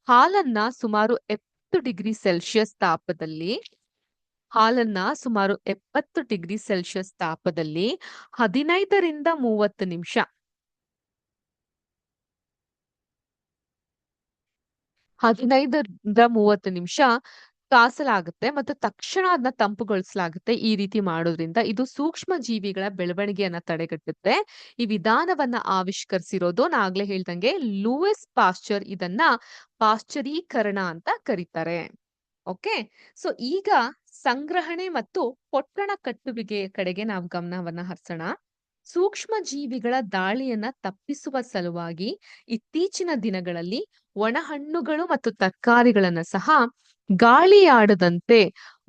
ಹಾಲನ್ನ ಸುಮಾರು 70 ಡಿಗ್ರಿ ಸೆಲ್ಸಿಯಸ್ ತಾಪದಲ್ಲಿ ಹಾಲನ್ನ ಸುಮಾರು 70 ಡಿಗ್ರಿ ಸೆಲ್ಸಿಯಸ್ ತಾಪದಲ್ಲಿ 15ರಿಂದ 30 ನಿಮಿಷ 15ರಿಂದ 30 ನಿಮಿಷ ಕಾಸಲಾಗುತ್ತೆ ಮತ್ತು ತಕ್ಷಣ ಅದನ್ನ ತಂಪುಗೊಳಿಸಲಾಗುತ್ತೆ. ಈ ರೀತಿ ಮಾಡೋದ್ರಿಂದ ಇದು ಸೂಕ್ಷ್ಮ ಜೀವಿಗಳ ಬೆಳವಣಿಗೆಯನ್ನ ತಡೆಗಟ್ಟುತ್ತೆ. ಈ ವಿಧಾನವನ್ನ ಆವಿಷ್ಕರಿಸಿರೋದು ನಾ ಆಗ್ಲೇ ಹೇಳ್ದಂಗೆ ಲೂಯಿಸ್ ಪಾಶ್ಚರ್. ಇದನ್ನ ಪಾಶ್ಚರೀಕರಣ ಅಂತ ಕರೀತಾರೆ. ಓಕೆ. ಸೊ ಈಗ ಸಂಗ್ರಹಣೆ ಮತ್ತು ಪೊಟ್ಟಣ ಕಟ್ಟುವಿಕೆ ಕಡೆಗೆ ನಾವು ಗಮನವನ್ನ ಹರಿಸೋಣ. ಸೂಕ್ಷ್ಮ ಜೀವಿಗಳ ದಾಳಿಯನ್ನ ತಪ್ಪಿಸುವ ಸಲುವಾಗಿ ಇತ್ತೀಚಿನ ದಿನಗಳಲ್ಲಿ ಒಣಹಣ್ಣುಗಳು ಮತ್ತು ತರಕಾರಿಗಳನ್ನ ಸಹ ಗಾಳಿಯಾಡದಂತೆ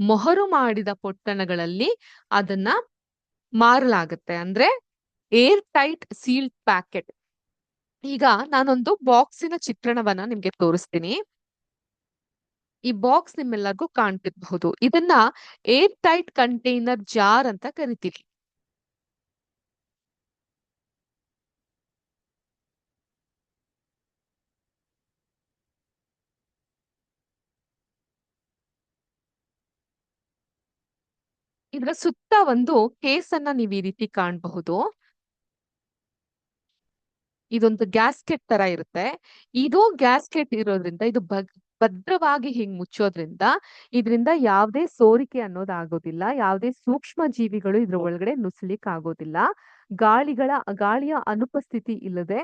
ಮೊಹರು ಮಾಡಿದ ಪೊಟ್ಟಣಗಳಲ್ಲಿ ಅದನ್ನ ಮಾರಲಾಗುತ್ತೆ. ಅಂದ್ರೆ ಏರ್ ಟೈಟ್ ಸೀಲ್ಡ್ ಪ್ಯಾಕೆಟ್. ಈಗ ನಾನೊಂದು ಬಾಕ್ಸಿನ ಚಿತ್ರಣವನ್ನ ನಿಮ್ಗೆ ತೋರಿಸ್ತೀನಿ. ಈ ಬಾಕ್ಸ್ ನಿಮ್ಮೆಲ್ಲರಿಗೂ ಕಾಣ್ತಿರ್ಬಹುದು. ಇದನ್ನ ಏರ್ ಟೈಟ್ ಕಂಟೈನರ್ ಜಾರ್ ಅಂತ ಕರಿತೀವಿ. ಇದರ ಸುತ್ತ ಒಂದು ಕೇಸನ್ನ ನೀವು ಈ ರೀತಿ ಕಾಣಬಹುದು. ಇದೊಂದು ಗ್ಯಾಸ್ಕೆಟ್ ತರ ಇರುತ್ತೆ. ಇದು ಗ್ಯಾಸ್ಕೆಟ್ ಇರೋದ್ರಿಂದ ಇದು ಭದ್ರವಾಗಿ ಹಿಂಗ್ ಮುಚ್ಚೋದ್ರಿಂದ ಇದರಿಂದ ಯಾವುದೇ ಸೋರಿಕೆ ಅನ್ನೋದು ಆಗೋದಿಲ್ಲ. ಯಾವುದೇ ಸೂಕ್ಷ್ಮ ಜೀವಿಗಳು ಇದ್ರ ಒಳಗಡೆ ನುಸುಳಿಕ್ ಆಗೋದಿಲ್ಲ. ಗಾಳಿಯ ಅನುಪಸ್ಥಿತಿ ಇಲ್ಲದೆ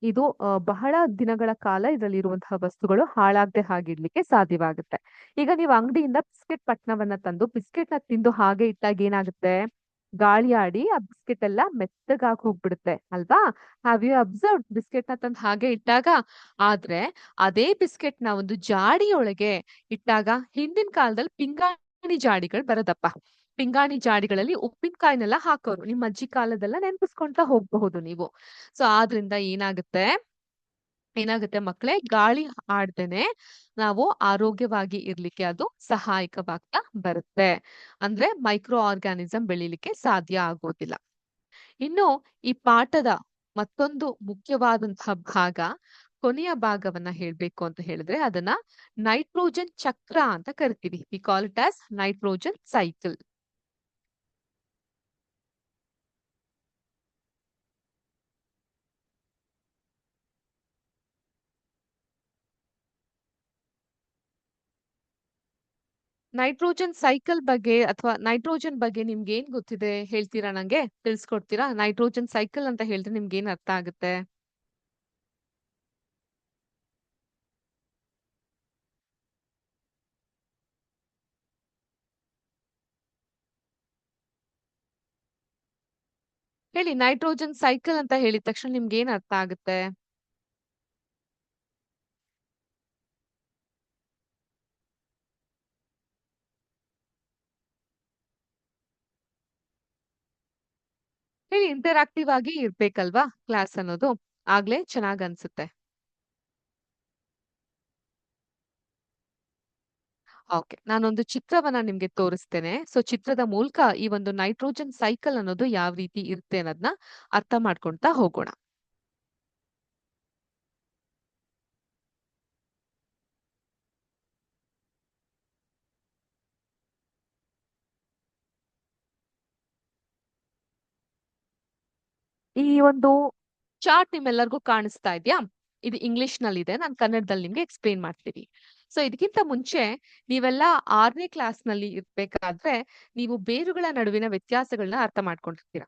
ಇದು ಬಹಳ ದಿನಗಳ ಕಾಲ ಇದರಲ್ಲಿ ಇರುವಂತಹ ವಸ್ತುಗಳು ಹಾಳಾಗದೆ ಹಾಗಿಡ್ಲಿಕ್ಕೆ ಸಾಧ್ಯವಾಗುತ್ತೆ. ಈಗ ನೀವು ಅಂಗಡಿಯಿಂದ ಬಿಸ್ಕೆಟ್ ಪಟ್ನವನ್ನ ತಂದು ಬಿಸ್ಕೆಟ್ ನ ತಿಂದು ಹಾಗೆ ಇಟ್ಟಾಗ ಏನಾಗುತ್ತೆ? ಗಾಳಿ ಆಡಿ ಆ ಬಿಸ್ಕೆಟ್ ಎಲ್ಲ ಮೆತ್ತಗಾಗಿ ಹೋಗ್ಬಿಡುತ್ತೆ ಅಲ್ವಾ? Have you observe? ಬಿಸ್ಕೆಟ್ ನ ತಂದು ಹಾಗೆ ಇಟ್ಟಾಗ. ಆದ್ರೆ ಅದೇ ಬಿಸ್ಕೆಟ್ ನ ಒಂದು ಜಾಡಿಯೊಳಗೆ ಇಟ್ಟಾಗ ಹಿಂದಿನ ಕಾಲದಲ್ಲಿ ಪಿಂಗಾಣಿ ಜಾಡಿಗಳು ಬರದಪ್ಪ. ಪಿಂಗಾಣಿ ಜಾಡಿಗಳಲ್ಲಿ ಉಪ್ಪಿನಕಾಯಿನೆಲ್ಲ ಹಾಕೋರು. ನಿಮ್ಮ ಅಜ್ಜಿ ಕಾಲದೆಲ್ಲ ನೆನ್ಪಿಸ್ಕೊಂತ ಹೋಗ್ಬಹುದು ನೀವು. ಸೊ ಆದ್ರಿಂದ ಏನಾಗುತ್ತೆ ಮಕ್ಕಳೇ, ಗಾಳಿ ಆಡ್ದೇನೆ ನಾವು ಆರೋಗ್ಯವಾಗಿ ಇರ್ಲಿಕ್ಕೆ ಅದು ಸಹಾಯಕವಾಗ್ತಾ ಬರುತ್ತೆ. ಅಂದ್ರೆ ಮೈಕ್ರೋ ಆರ್ಗಾನಿಸಂ ಬೆಳಿಲಿಕ್ಕೆ ಸಾಧ್ಯ ಆಗೋದಿಲ್ಲ. ಇನ್ನು ಈ ಪಾಠದ ಮತ್ತೊಂದು ಮುಖ್ಯವಾದಂತಹ ಭಾಗ, ಕೊನೆಯ ಭಾಗವನ್ನ ಹೇಳ್ಬೇಕು ಅಂತ ಹೇಳಿದ್ರೆ ಅದನ್ನ ನೈಟ್ರೋಜನ್ ಚಕ್ರ ಅಂತ ಕರಿತೀವಿ. We call it as nitrogen cycle. Nitrogen cycle ಬಗ್ಗೆ ಅಥವಾ ನೈಟ್ರೋಜನ್ ಬಗ್ಗೆ ನಿಮ್ಗೆ ಏನ್ ಗೊತ್ತಿದೆ ಹೇಳ್ತೀರಾ ನಂಗೆ? ತಿಳಿಸ್ಕೊಡ್ತೀರಾ? ನೈಟ್ರೋಜನ್ ಸೈಕಲ್ ಅಂತ ಹೇಳಿದ್ರೆ ನಿಮ್ಗೆ ಏನ್ ಅರ್ಥ ಆಗುತ್ತೆ? ಹೇಳಿ, ನೈಟ್ರೋಜನ್ ಸೈಕಲ್ ಅಂತ ಹೇಳಿದ ತಕ್ಷಣ ನಿಮ್ಗೆ ಏನ್ ಅರ್ಥ ಆಗುತ್ತೆ? ಹೇಳಿ, ಇಂಟರಾಕ್ಟಿವ್ ಆಗಿ ಇರ್ಬೇಕಲ್ವಾ ಕ್ಲಾಸ್ ಅನ್ನೋದು? ಆಗ್ಲೇ ಚೆನ್ನಾಗ್ ಅನ್ಸುತ್ತೆ. ಓಕೆ. ನಾನೊಂದು ಚಿತ್ರವನ್ನ ನಿಮ್ಗೆ ತೋರಿಸ್ತೇನೆ. ಸೊ ಚಿತ್ರದ ಮೂಲಕ ಈ ಒಂದು ನೈಟ್ರೋಜನ್ ಸೈಕಲ್ ಅನ್ನೋದು ಯಾವ ರೀತಿ ಇರುತ್ತೆ ಅನ್ನೋದನ್ನ ಅರ್ಥ ಮಾಡ್ಕೊಳ್ತಾ ಹೋಗೋಣ. ಈ ಒಂದು ಚಾರ್ಟ್ ನಿಮ್ಮೆಲ್ಲರಿಗೂ ಕಾಣಿಸ್ತಾ ಇದೆಯಾ? ಇದು ಇಂಗ್ಲಿಷ್ ನಲ್ಲಿ ಇದೆ. ನಾನು ಕನ್ನಡದಲ್ಲಿ ನಿಮ್ಗೆ ಎಕ್ಸ್‌ಪ್ಲೇನ್ ಮಾಡ್ತೀನಿ. ಸೊ ಇದಕ್ಕಿಂತ ಮುಂಚೆ ನೀವೆಲ್ಲ 6ನೇ ಕ್ಲಾಸ್ ನಲ್ಲಿ ಇರ್ಬೇಕಾದ್ರೆ ನೀವು ಬೇರುಗಳ ನಡುವಿನ ವ್ಯತ್ಯಾಸಗಳನ್ನ ಅರ್ಥ ಮಾಡ್ಕೊಂಡಿರ್ತೀರ.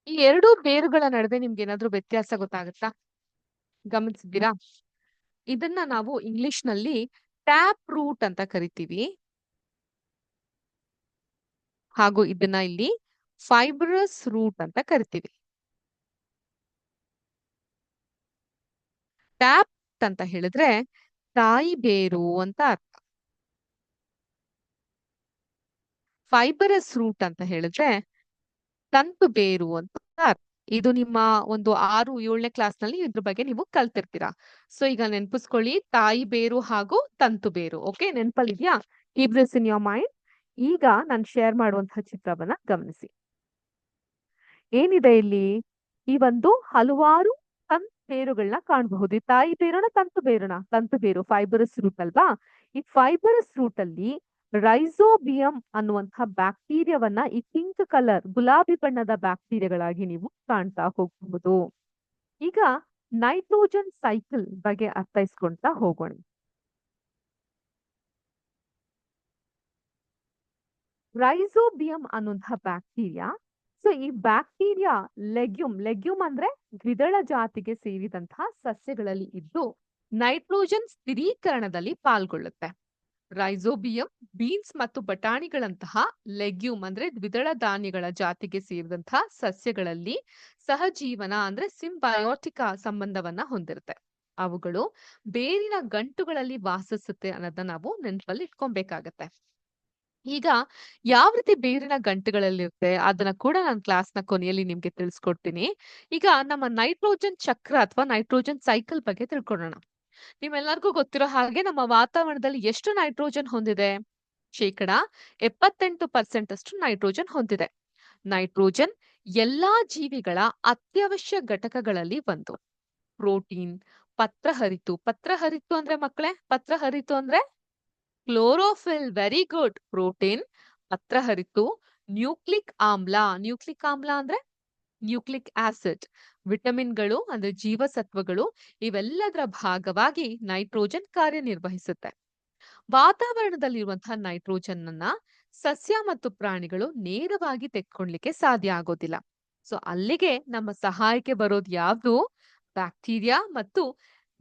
ಈ 2 ಬೇರುಗಳ ನಡುವೆ ನಿಮ್ಗೆ ಏನಾದ್ರೂ ವ್ಯತ್ಯಾಸ ಗೊತ್ತಾಗುತ್ತಾ? ಗಮನಿಸಿದ್ದೀರಾ? ಇದನ್ನ ನಾವು ಇಂಗ್ಲಿಷ್ ನಲ್ಲಿ ಟ್ಯಾಪ್ ರೂಟ್ ಅಂತ ಕರಿತೀವಿ. ಹಾಗೂ ಇದನ್ನ ಇಲ್ಲಿ ಫೈಬ್ರಸ್ ರೂಟ್ ಅಂತ ಕರಿತೀವಿ. ಟ್ಯಾಪ್ ಅಂತ ಹೇಳಿದ್ರೆ ತಾಯಿ ಬೇರು ಅಂತ ಅರ್ಥ. ಫೈಬರಸ್ ರೂಟ್ ಅಂತ ಹೇಳಿದ್ರೆ ತಂತು ಬೇರು ಅಂತ ಅರ್ಥ. ಇದು ನಿಮ್ಮ ಒಂದು 6, 7ನೇ ಕ್ಲಾಸ್ ನಲ್ಲಿ ಇದ್ರ ಬಗ್ಗೆ ನೀವು ಕಲ್ತಿರ್ತೀರಾ. ಸೊ ಈಗ ನೆನ್ಪಿಸ್ಕೊಳ್ಳಿ, ತಾಯಿ ಬೇರು ಹಾಗೂ ತಂತು ಬೇರು. ಓಕೆ, ನೆನ್ಪಲ್ಲಿದ್ಯಾ? Keep this in your mind. ಈಗ ನಾನು ಶೇರ್ ಮಾಡುವಂತಹ ಚಿತ್ರವನ್ನ ಗಮನಿಸಿ. ಏನಿದೆ ಇಲ್ಲಿ? ಈ ಒಂದು ಹಲವಾರು ತಂತು ಬೇರುಗಳನ್ನ ಕಾಣಬಹುದು. ಈ ತಾಯಿ ಬೇರುನ ತಂತು ಬೇರು ಫೈಬರಸ್ ರೂಟ್ ಅಲ್ವಾ? ಈ ಫೈಬರಸ್ ರೂಟ್ ಅಲ್ಲಿ ರೈಸೋಬಿಯಂ ಅನ್ನುವಂತಹ ಬ್ಯಾಕ್ಟೀರಿಯಾವನ್ನ ಈ ಪಿಂಕ್ ಕಲರ್ ಗುಲಾಬಿ ಬಣ್ಣದ ಬ್ಯಾಕ್ಟೀರಿಯಾಗಳಾಗಿ ನೀವು ಕಾಣ್ತಾ ಹೋಗಬಹುದು. ಈಗ ನೈಟ್ರೋಜನ್ ಸೈಕಲ್ ಬಗ್ಗೆ ಅರ್ಥೈಸ್ಕೊಂತಾ ಹೋಗೋಣ. ರೈಸೋಬಿಯಂ ಅನ್ನುವಂತಹ ಬ್ಯಾಕ್ಟೀರಿಯಾ, ಸೊ ಈ ಬ್ಯಾಕ್ಟೀರಿಯಾ ಲೆಗ್ಯೂಮ್ ಅಂದ್ರೆ ದ್ವಿದಳ ಜಾತಿಗೆ ಸೇರಿದಂತಹ ಸಸ್ಯಗಳಲ್ಲಿ ಇದ್ದು ನೈಟ್ರೋಜನ್ ಸ್ಥಿರೀಕರಣದಲ್ಲಿ ಪಾಲ್ಗೊಳ್ಳುತ್ತೆ. ರೈಸೋಬಿಯಂ ಬೀನ್ಸ್ ಮತ್ತು ಬಟಾಣಿಗಳಂತಹ ಲೆಗ್ಯೂಮ್ ಅಂದ್ರೆ ದ್ವಿದಳ ಧಾನ್ಯಗಳ ಜಾತಿಗೆ ಸೇರಿದಂತಹ ಸಸ್ಯಗಳಲ್ಲಿ ಸಹಜೀವನ ಅಂದ್ರೆ ಸಿಂಬಯೋಟಿಕ ಸಂಬಂಧವನ್ನ ಹೊಂದಿರುತ್ತೆ. ಅವುಗಳು ಬೇರಿನ ಗಂಟುಗಳಲ್ಲಿ ವಾಸಿಸುತ್ತೆ ಅನ್ನೋದನ್ನ ನಾವು ನೆನಪಲ್ಲಿ ಇಟ್ಕೊಬೇಕಾಗತ್ತೆ. ಈಗ ಯಾವ ರೀತಿ ಬೇರಿನ ಗಂಟುಗಳಲ್ಲಿರುತ್ತೆ ಅದನ್ನ ಕೂಡ ನಾನು ಕ್ಲಾಸ್‌ನ ಕೊನೆಯಲ್ಲಿ ನಿಮ್ಗೆ ತಿಳಿಸ್ಕೊಡ್ತೀನಿ. ಈಗ ನಮ್ಮ ನೈಟ್ರೋಜನ್ ಚಕ್ರ ಅಥವಾ ನೈಟ್ರೋಜನ್ ಸೈಕಲ್ ಬಗ್ಗೆ ತಿಳ್ಕೊಳ್ಳೋಣ. ನಿಮ್ಮೆಲ್ಲರಿಗೂ ಗೊತ್ತಿರೋ ಹಾಗೆ ನಮ್ಮ ವಾತಾವರಣದಲ್ಲಿ ಎಷ್ಟು ನೈಟ್ರೋಜನ್ ಹೊಂದಿದೆ? ಶೇಕಡ 78% ಅಷ್ಟು ನೈಟ್ರೋಜನ್ ಹೊಂದಿದೆ. ನೈಟ್ರೋಜನ್ ಎಲ್ಲಾ ಜೀವಿಗಳ ಅತ್ಯವಶ್ಯ ಘಟಕಗಳಲ್ಲಿ ಒಂದು. ಪ್ರೋಟೀನ್, ಪತ್ರಹರಿತು ಅಂದ್ರೆ ಮಕ್ಕಳೇ, ಪತ್ರಹರಿತು ಅಂದ್ರೆ ಕ್ಲೋರೋಫಿಲ್. Very good. ಪ್ರೋಟೀನ್, ಪತ್ರಹರಿತು, ನ್ಯೂಕ್ಲಿಕ್ ಆಮ್ಲ ಅಂದ್ರೆ ನ್ಯೂಕ್ಲಿಕ್ ಆಸಿಡ್, ವಿಟಮಿನ್ಗಳು ಅಂದ್ರೆ ಜೀವಸತ್ವಗಳು, ಇವೆಲ್ಲದರ ಭಾಗವಾಗಿ ನೈಟ್ರೋಜನ್ ಕಾರ್ಯನಿರ್ವಹಿಸುತ್ತೆ. ವಾತಾವರಣದಲ್ಲಿರುವಂತಹ ನೈಟ್ರೋಜನ್ ಅನ್ನ ಸಸ್ಯ ಮತ್ತು ಪ್ರಾಣಿಗಳು ನೇರವಾಗಿ ತೆಕ್ಕೊಳ್ಳಿಕ್ಕೆ ಸಾಧ್ಯ ಆಗೋದಿಲ್ಲ. ಸೊ ಅಲ್ಲಿಗೆ ನಮ್ಮ ಸಹಾಯಕ್ಕೆ ಬರೋದು ಯಾವ್ದು? ಬ್ಯಾಕ್ಟೀರಿಯಾ ಮತ್ತು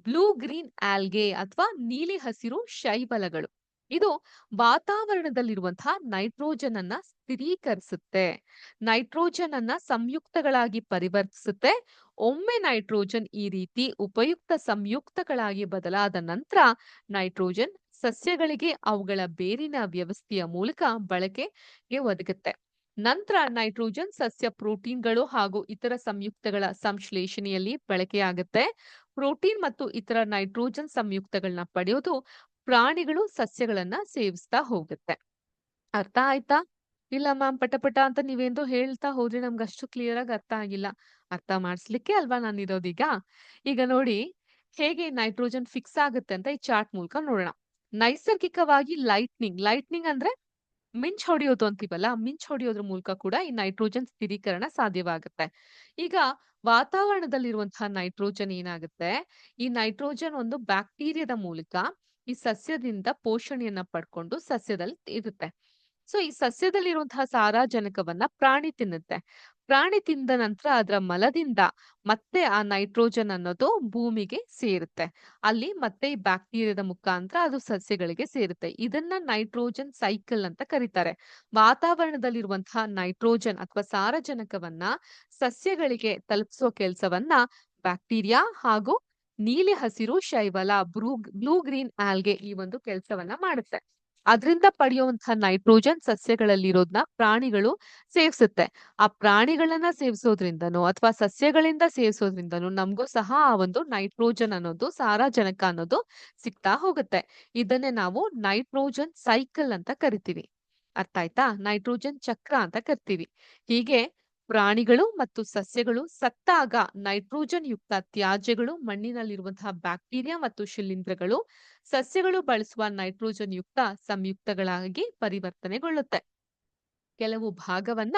ಬ್ಲೂ ಗ್ರೀನ್ ಆಲ್ಗೆ ಅಥವಾ ನೀಲಿ ಹಸಿರು ಶೈವಲಗಳು. ಇದು ವಾತಾವರಣದಲ್ಲಿರುವಂತಹ ನೈಟ್ರೋಜನ್ ಅನ್ನ ಸ್ಥಿರೀಕರಿಸುತ್ತೆ. ನೈಟ್ರೋಜನ್ ಅನ್ನ ಸಂಯುಕ್ತಗಳಾಗಿ ಪರಿವರ್ತಿಸುತ್ತೆ. ಒಮ್ಮೆ ನೈಟ್ರೋಜನ್ ಈ ರೀತಿ ಉಪಯುಕ್ತ ಸಂಯುಕ್ತಗಳಾಗಿ ಬದಲಾದ ನಂತರ ನೈಟ್ರೋಜನ್ ಸಸ್ಯಗಳಿಗೆ ಅವುಗಳ ಬೇರಿನ ವ್ಯವಸ್ಥೆಯ ಮೂಲಕ ಬಳಕೆಗೆ ಒದಗುತ್ತೆ. ನಂತರ ನೈಟ್ರೋಜನ್ ಸಸ್ಯ ಪ್ರೋಟೀನ್ಗಳು ಹಾಗೂ ಇತರ ಸಂಯುಕ್ತಗಳ ಸಂಶ್ಲೇಷಣೆಯಲ್ಲಿ ಬಳಕೆಯಾಗುತ್ತೆ. ಪ್ರೋಟೀನ್ ಮತ್ತು ಇತರ ನೈಟ್ರೋಜನ್ ಸಂಯುಕ್ತಗಳನ್ನ ಪಡೆಯೋದು ಪ್ರಾಣಿಗಳು ಸಸ್ಯಗಳನ್ನ ಸೇವಿಸ್ತಾ ಹೋಗುತ್ತೆ. ಅರ್ಥ ಆಯ್ತಾ? ಇಲ್ಲ ಮ್ಯಾಮ್ ಪಟ ಅಂತ ನೀವೇಂದೋ ಹೇಳ್ತಾ ಹೋದ್ರೆ ನಮ್ಗೆ ಅಷ್ಟು ಕ್ಲಿಯರ್ ಆಗಿ ಅರ್ಥ ಆಗಿಲ್ಲ. ಅರ್ಥ ಮಾಡಿಸ್ಲಿಕ್ಕೆ ಅಲ್ವಾ ನಾನಿರೋದೀಗ. ಈಗ ನೋಡಿ ಹೇಗೆ ನೈಟ್ರೋಜನ್ ಫಿಕ್ಸ್ ಆಗುತ್ತೆ ಅಂತ ಈ ಚಾರ್ಟ್ ಮೂಲಕ ನೋಡೋಣ. ನೈಸರ್ಗಿಕವಾಗಿ ಲೈಟ್ನಿಂಗ್ ಅಂದ್ರೆ ಮಿಂಚ್ ಹೊಡೆಯೋದು ಅಂತೀವಲ್ಲ, ಮಿಂಚ್ ಹೊಡೆಯೋದ್ರ ಮೂಲಕ ಕೂಡ ಈ ನೈಟ್ರೋಜನ್ ಸ್ಥಿರೀಕರಣ ಸಾಧ್ಯವಾಗುತ್ತೆ. ಈಗ ವಾತಾವರಣದಲ್ಲಿರುವಂತಹ ನೈಟ್ರೋಜನ್ ಏನಾಗುತ್ತೆ, ಈ ನೈಟ್ರೋಜನ್ ಒಂದು ಬ್ಯಾಕ್ಟೀರಿಯಾದ ಮೂಲಕ ಈ ಸಸ್ಯದಿಂದ ಪೋಷಣೆಯನ್ನ ಪಡ್ಕೊಂಡು ಸಸ್ಯದಲ್ಲಿ ಇರುತ್ತೆ. ಸೊ ಈ ಸಸ್ಯದಲ್ಲಿರುವಂತಹ ಸಾರಾಜನಕವನ್ನ ಪ್ರಾಣಿ ತಿನ್ನುತ್ತೆ. ಪ್ರಾಣಿ ತಿಂದ ನಂತರ ಅದರ ಮಲದಿಂದ ಮತ್ತೆ ಆ ನೈಟ್ರೋಜನ್ ಅನ್ನೋದು ಭೂಮಿಗೆ ಸೇರುತ್ತೆ. ಅಲ್ಲಿ ಮತ್ತೆ ಈ ಬ್ಯಾಕ್ಟೀರಿಯಾದ ಮುಖಾಂತರ ಅದು ಸಸ್ಯಗಳಿಗೆ ಸೇರುತ್ತೆ. ಇದನ್ನ ನೈಟ್ರೋಜನ್ ಸೈಕಲ್ ಅಂತ ಕರೀತಾರೆ. ವಾತಾವರಣದಲ್ಲಿರುವಂತಹ ನೈಟ್ರೋಜನ್ ಅಥವಾ ಸಾರಜನಕವನ್ನ ಸಸ್ಯಗಳಿಗೆ ತಲುಪಿಸೋ ಕೆಲಸವನ್ನ ಬ್ಯಾಕ್ಟೀರಿಯಾ ಹಾಗೂ ನೀಲಿ ಹಸಿರು ಶೈವಲ ಬ್ಲೂ ಗ್ರೀನ್ ಆಲ್ಗೆ ಈ ಒಂದು ಕೆಲಸವನ್ನ ಮಾಡುತ್ತೆ. ಅದರಿಂದ ಪಡೆಯುವಂತಹ ನೈಟ್ರೋಜನ್ ಸಸ್ಯಗಳಲ್ಲಿರೋದ್ನ ಪ್ರಾಣಿಗಳು ಸೇವಿಸುತ್ತೆ. ಆ ಪ್ರಾಣಿಗಳನ್ನ ಸೇವಿಸೋದ್ರಿಂದನೋ ಅಥವಾ ಸಸ್ಯಗಳಿಂದ ಸೇವಿಸೋದ್ರಿಂದನೋ ನಮಗೂ ಸಹ ಆ ಒಂದು ನೈಟ್ರೋಜನ್ ಅನ್ನೋದು ಸಾರಜನಕ ಅನ್ನೋದು ಸಿಗ್ತಾ ಹೋಗುತ್ತೆ. ಇದನ್ನೇ ನಾವು ನೈಟ್ರೋಜನ್ ಸೈಕಲ್ ಅಂತ ಕರಿತೀವಿ. ಅರ್ಥ ಆಯ್ತಾ? ನೈಟ್ರೋಜನ್ ಚಕ್ರ ಅಂತ ಕರಿತೀವಿ. ಹೀಗೆ ಪ್ರಾಣಿಗಳು ಮತ್ತು ಸಸ್ಯಗಳು ಸತ್ತಾಗ ನೈಟ್ರೋಜನ್ ಯುಕ್ತ ತ್ಯಾಜ್ಯಗಳು ಮಣ್ಣಿನಲ್ಲಿರುವಂತಹ ಬ್ಯಾಕ್ಟೀರಿಯಾ ಮತ್ತು ಶಿಲೀಂಧ್ರಗಳು ಸಸ್ಯಗಳು ಬಳಸುವ ನೈಟ್ರೋಜನ್ ಯುಕ್ತ ಸಂಯುಕ್ತಗಳಾಗಿ ಪರಿವರ್ತನೆಗೊಳ್ಳುತ್ತೆ. ಕೆಲವು ಭಾಗವನ್ನ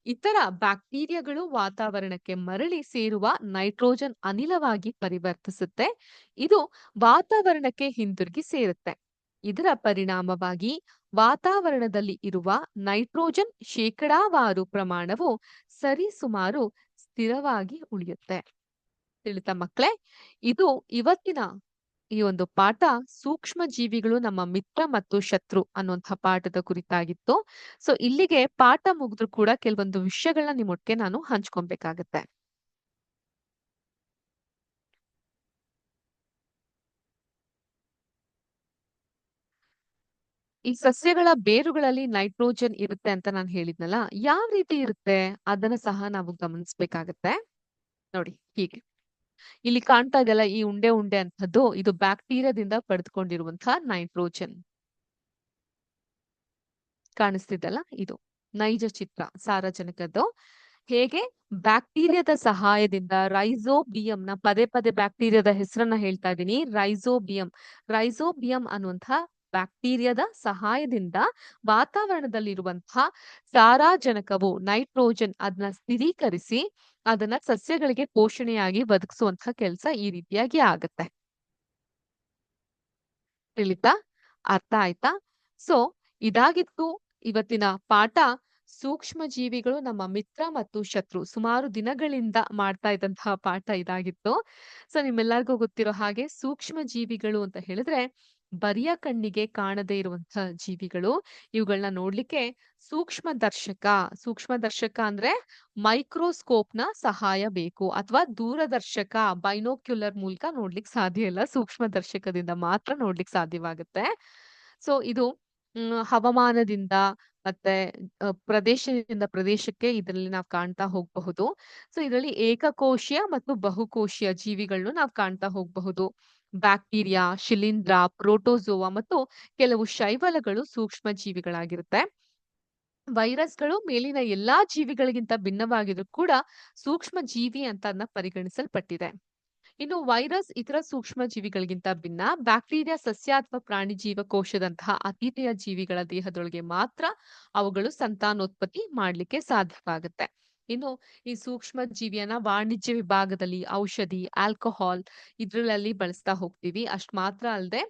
ಇತರ ಬ್ಯಾಕ್ಟೀರಿಯಾಗಳು ವಾತಾವರಣಕ್ಕೆ ಮರಳಿ ಸೇರುವ ನೈಟ್ರೋಜನ್ ಅನಿಲವಾಗಿ ಪರಿವರ್ತಿಸುತ್ತೆ. ಇದು ವಾತಾವರಣಕ್ಕೆ ಹಿಂದಿರುಗಿ ಸೇರುತ್ತೆ. ಇದರ ಪರಿಣಾಮವಾಗಿ ವಾತಾವರಣದಲ್ಲಿ ಇರುವ ನೈಟ್ರೋಜನ್ ಶೇಕಡಾವಾರು ಪ್ರಮಾಣವು ಸರಿಸುಮಾರು ಸ್ಥಿರವಾಗಿ ಉಳಿಯುತ್ತೆ. ತಿಳಿತಾ ಮಕ್ಕಳೇ? ಇದು ಇವತ್ತಿನ ಈ ಒಂದು ಪಾಠ ಸೂಕ್ಷ್ಮ ಜೀವಿಗಳು ನಮ್ಮ ಮಿತ್ರ ಮತ್ತು ಶತ್ರು ಅನ್ನುವಂಥ ಪಾಠದ ಕುರಿತಾಗಿತ್ತು. ಸೊ ಇಲ್ಲಿಗೆ ಪಾಠ ಮುಗಿದ್ರು ಕೂಡ ಕೆಲವೊಂದು ವಿಷಯಗಳನ್ನ ನಿಮ್ಮೊಟ್ಟಿಗೆ ನಾನು ಹಂಚ್ಕೊಬೇಕಾಗತ್ತೆ. ಈ ಸಸ್ಯಗಳ ಬೇರುಗಳಲ್ಲಿ ನೈಟ್ರೋಜನ್ ಇರುತ್ತೆ ಅಂತ ನಾನು ಹೇಳಿದ್ನಲ್ಲ, ಯಾವ ರೀತಿ ಇರುತ್ತೆ ಅದನ್ನ ಸಹ ನಾವು ಗಮನಿಸ್ಬೇಕಾಗತ್ತೆ. ನೋಡಿ ಹೀಗೆ ಇಲ್ಲಿ ಕಾಣ್ತಾ ಇದೆಯಲ್ಲ ಈ ಉಂಡೆ ಉಂಡೆ ಅಂತದ್ದು ಇದು ಬ್ಯಾಕ್ಟೀರಿಯಾದಿಂದ ಪಡೆದುಕೊಂಡಿರುವಂತಹ ನೈಟ್ರೋಜನ್. ಕಾಣಿಸ್ತಿದೆಲ್ಲ ಇದು ನೈಜ ಚಿತ್ರ ಸಾರಜನಕದ್ದು. ಹೇಗೆ ಬ್ಯಾಕ್ಟೀರಿಯಾದ ಸಹಾಯದಿಂದ ರೈಸೋಬಿಯಂ ನ ಪದೇ ಪದೇ ಬ್ಯಾಕ್ಟೀರಿಯಾದ ಹೆಸರನ್ನ ಹೇಳ್ತಾ ಇದ್ದೀನಿ. ರೈಸೋಬಿಯಂ ಅನ್ನುವಂತಹ ಬ್ಯಾಕ್ಟೀರಿಯಾದ ಸಹಾಯದಿಂದ ವಾತಾವರಣದಲ್ಲಿರುವಂತಹ ಸಾರಾಜನಕವು ನೈಟ್ರೋಜನ್ ಅದನ್ನ ಸ್ಥಿರೀಕರಿಸಿ ಅದನ್ನ ಸಸ್ಯಗಳಿಗೆ ಪೋಷಣೆಯಾಗಿ ಒದಗಿಸುವಂತಹ ಕೆಲಸ ಈ ರೀತಿಯಾಗಿ ಆಗತ್ತೆ. ತಿಳಿತಾ? ಅರ್ಥ ಆಯ್ತಾ? ಸೊ ಇದಾಗಿತ್ತು ಇವತ್ತಿನ ಪಾಠ. ಸೂಕ್ಷ್ಮ ಜೀವಿಗಳು ನಮ್ಮ ಮಿತ್ರ ಮತ್ತು ಶತ್ರು. ಸುಮಾರು ದಿನಗಳಿಂದ ಮಾಡ್ತಾ ಇದ್ದಂತಹ ಪಾಠ ಇದಾಗಿತ್ತು. ಸೊ ನಿಮ್ಮೆಲ್ಲರಿಗೂ ಗೊತ್ತಿರೋ ಹಾಗೆ ಸೂಕ್ಷ್ಮ ಜೀವಿಗಳು ಅಂತ ಹೇಳಿದ್ರೆ ಬರಿಯ ಕಣ್ಣಿಗೆ ಕಾಣದೇ ಇರುವಂತಹ ಜೀವಿಗಳು. ಇವುಗಳನ್ನ ನೋಡ್ಲಿಕ್ಕೆ ಸೂಕ್ಷ್ಮ ದರ್ಶಕ ಅಂದ್ರೆ ಮೈಕ್ರೋಸ್ಕೋಪ್ ನ ಸಹಾಯ ಬೇಕು ಅಥವಾ ದೂರದರ್ಶಕ ಬೈನೋಕ್ಯುಲರ್ ಮೂಲಕ ನೋಡ್ಲಿಕ್ಕೆ ಸಾಧ್ಯ ಇಲ್ಲ. ಸೂಕ್ಷ್ಮ ದರ್ಶಕದಿಂದ ಮಾತ್ರ ನೋಡ್ಲಿಕ್ಕೆ ಸಾಧ್ಯವಾಗುತ್ತೆ. ಸೊ ಇದು ಹವಾಮಾನದಿಂದ ಮತ್ತೆ ಪ್ರದೇಶದಿಂದ ಪ್ರದೇಶಕ್ಕೆ ಇದರಲ್ಲಿ ನಾವು ಕಾಣ್ತಾ ಹೋಗಬಹುದು. ಸೊ ಇದರಲ್ಲಿ ಏಕಕೋಶೀಯ ಮತ್ತು ಬಹುಕೋಶೀಯ ಜೀವಿಗಳನ್ನು ನಾವು ಕಾಣ್ತಾ ಹೋಗಬಹುದು. ಬ್ಯಾಕ್ಟೀರಿಯಾ, ಶಿಲೀಂಧ್ರ, ಪ್ರೋಟೋಜೋವಾ ಮತ್ತು ಕೆಲವು ಶೈವಲಗಳು ಸೂಕ್ಷ್ಮ ಜೀವಿಗಳಾಗಿರುತ್ತೆ. ವೈರಸ್ಗಳು ಮೇಲಿನ ಎಲ್ಲಾ ಜೀವಿಗಳಿಗಿಂತ ಭಿನ್ನವಾಗಿದ್ರು ಕೂಡ ಸೂಕ್ಷ್ಮ ಜೀವಿ ಅಂತ ಅದನ್ನ ಪರಿಗಣಿಸಲ್ಪಟ್ಟಿದೆ. ಇನ್ನು ವೈರಸ್ ಇತರ ಸೂಕ್ಷ್ಮ ಜೀವಿಗಳಿಗಿಂತ ಭಿನ್ನ. ಬ್ಯಾಕ್ಟೀರಿಯಾ ಸಸ್ಯ ಅಥವಾ ಪ್ರಾಣಿ ಜೀವಕೋಶದಂತಹ ಅತೀತೆಯ ಜೀವಿಗಳ ದೇಹದೊಳಗೆ ಮಾತ್ರ ಅವುಗಳು ಸಂತಾನೋತ್ಪತ್ತಿ ಮಾಡ್ಲಿಕ್ಕೆ ಸಾಧ್ಯವಾಗುತ್ತೆ. ಇನ್ನು ಈ ಸೂಕ್ಷ್ಮ ಜೀವಿಯನ್ನ ವಾಣಿಜ್ಯ ವಿಭಾಗದಲ್ಲಿ ಔಷಧಿ, ಆಲ್ಕೋಹಾಲ್ ಇದ್ರಲ್ಲಿ ಬಳಸ್ತಾ ಹೋಗ್ತೀವಿ. ಅಷ್ಟ್ ಮಾತ್ರ ಅಲ್ಲದೆ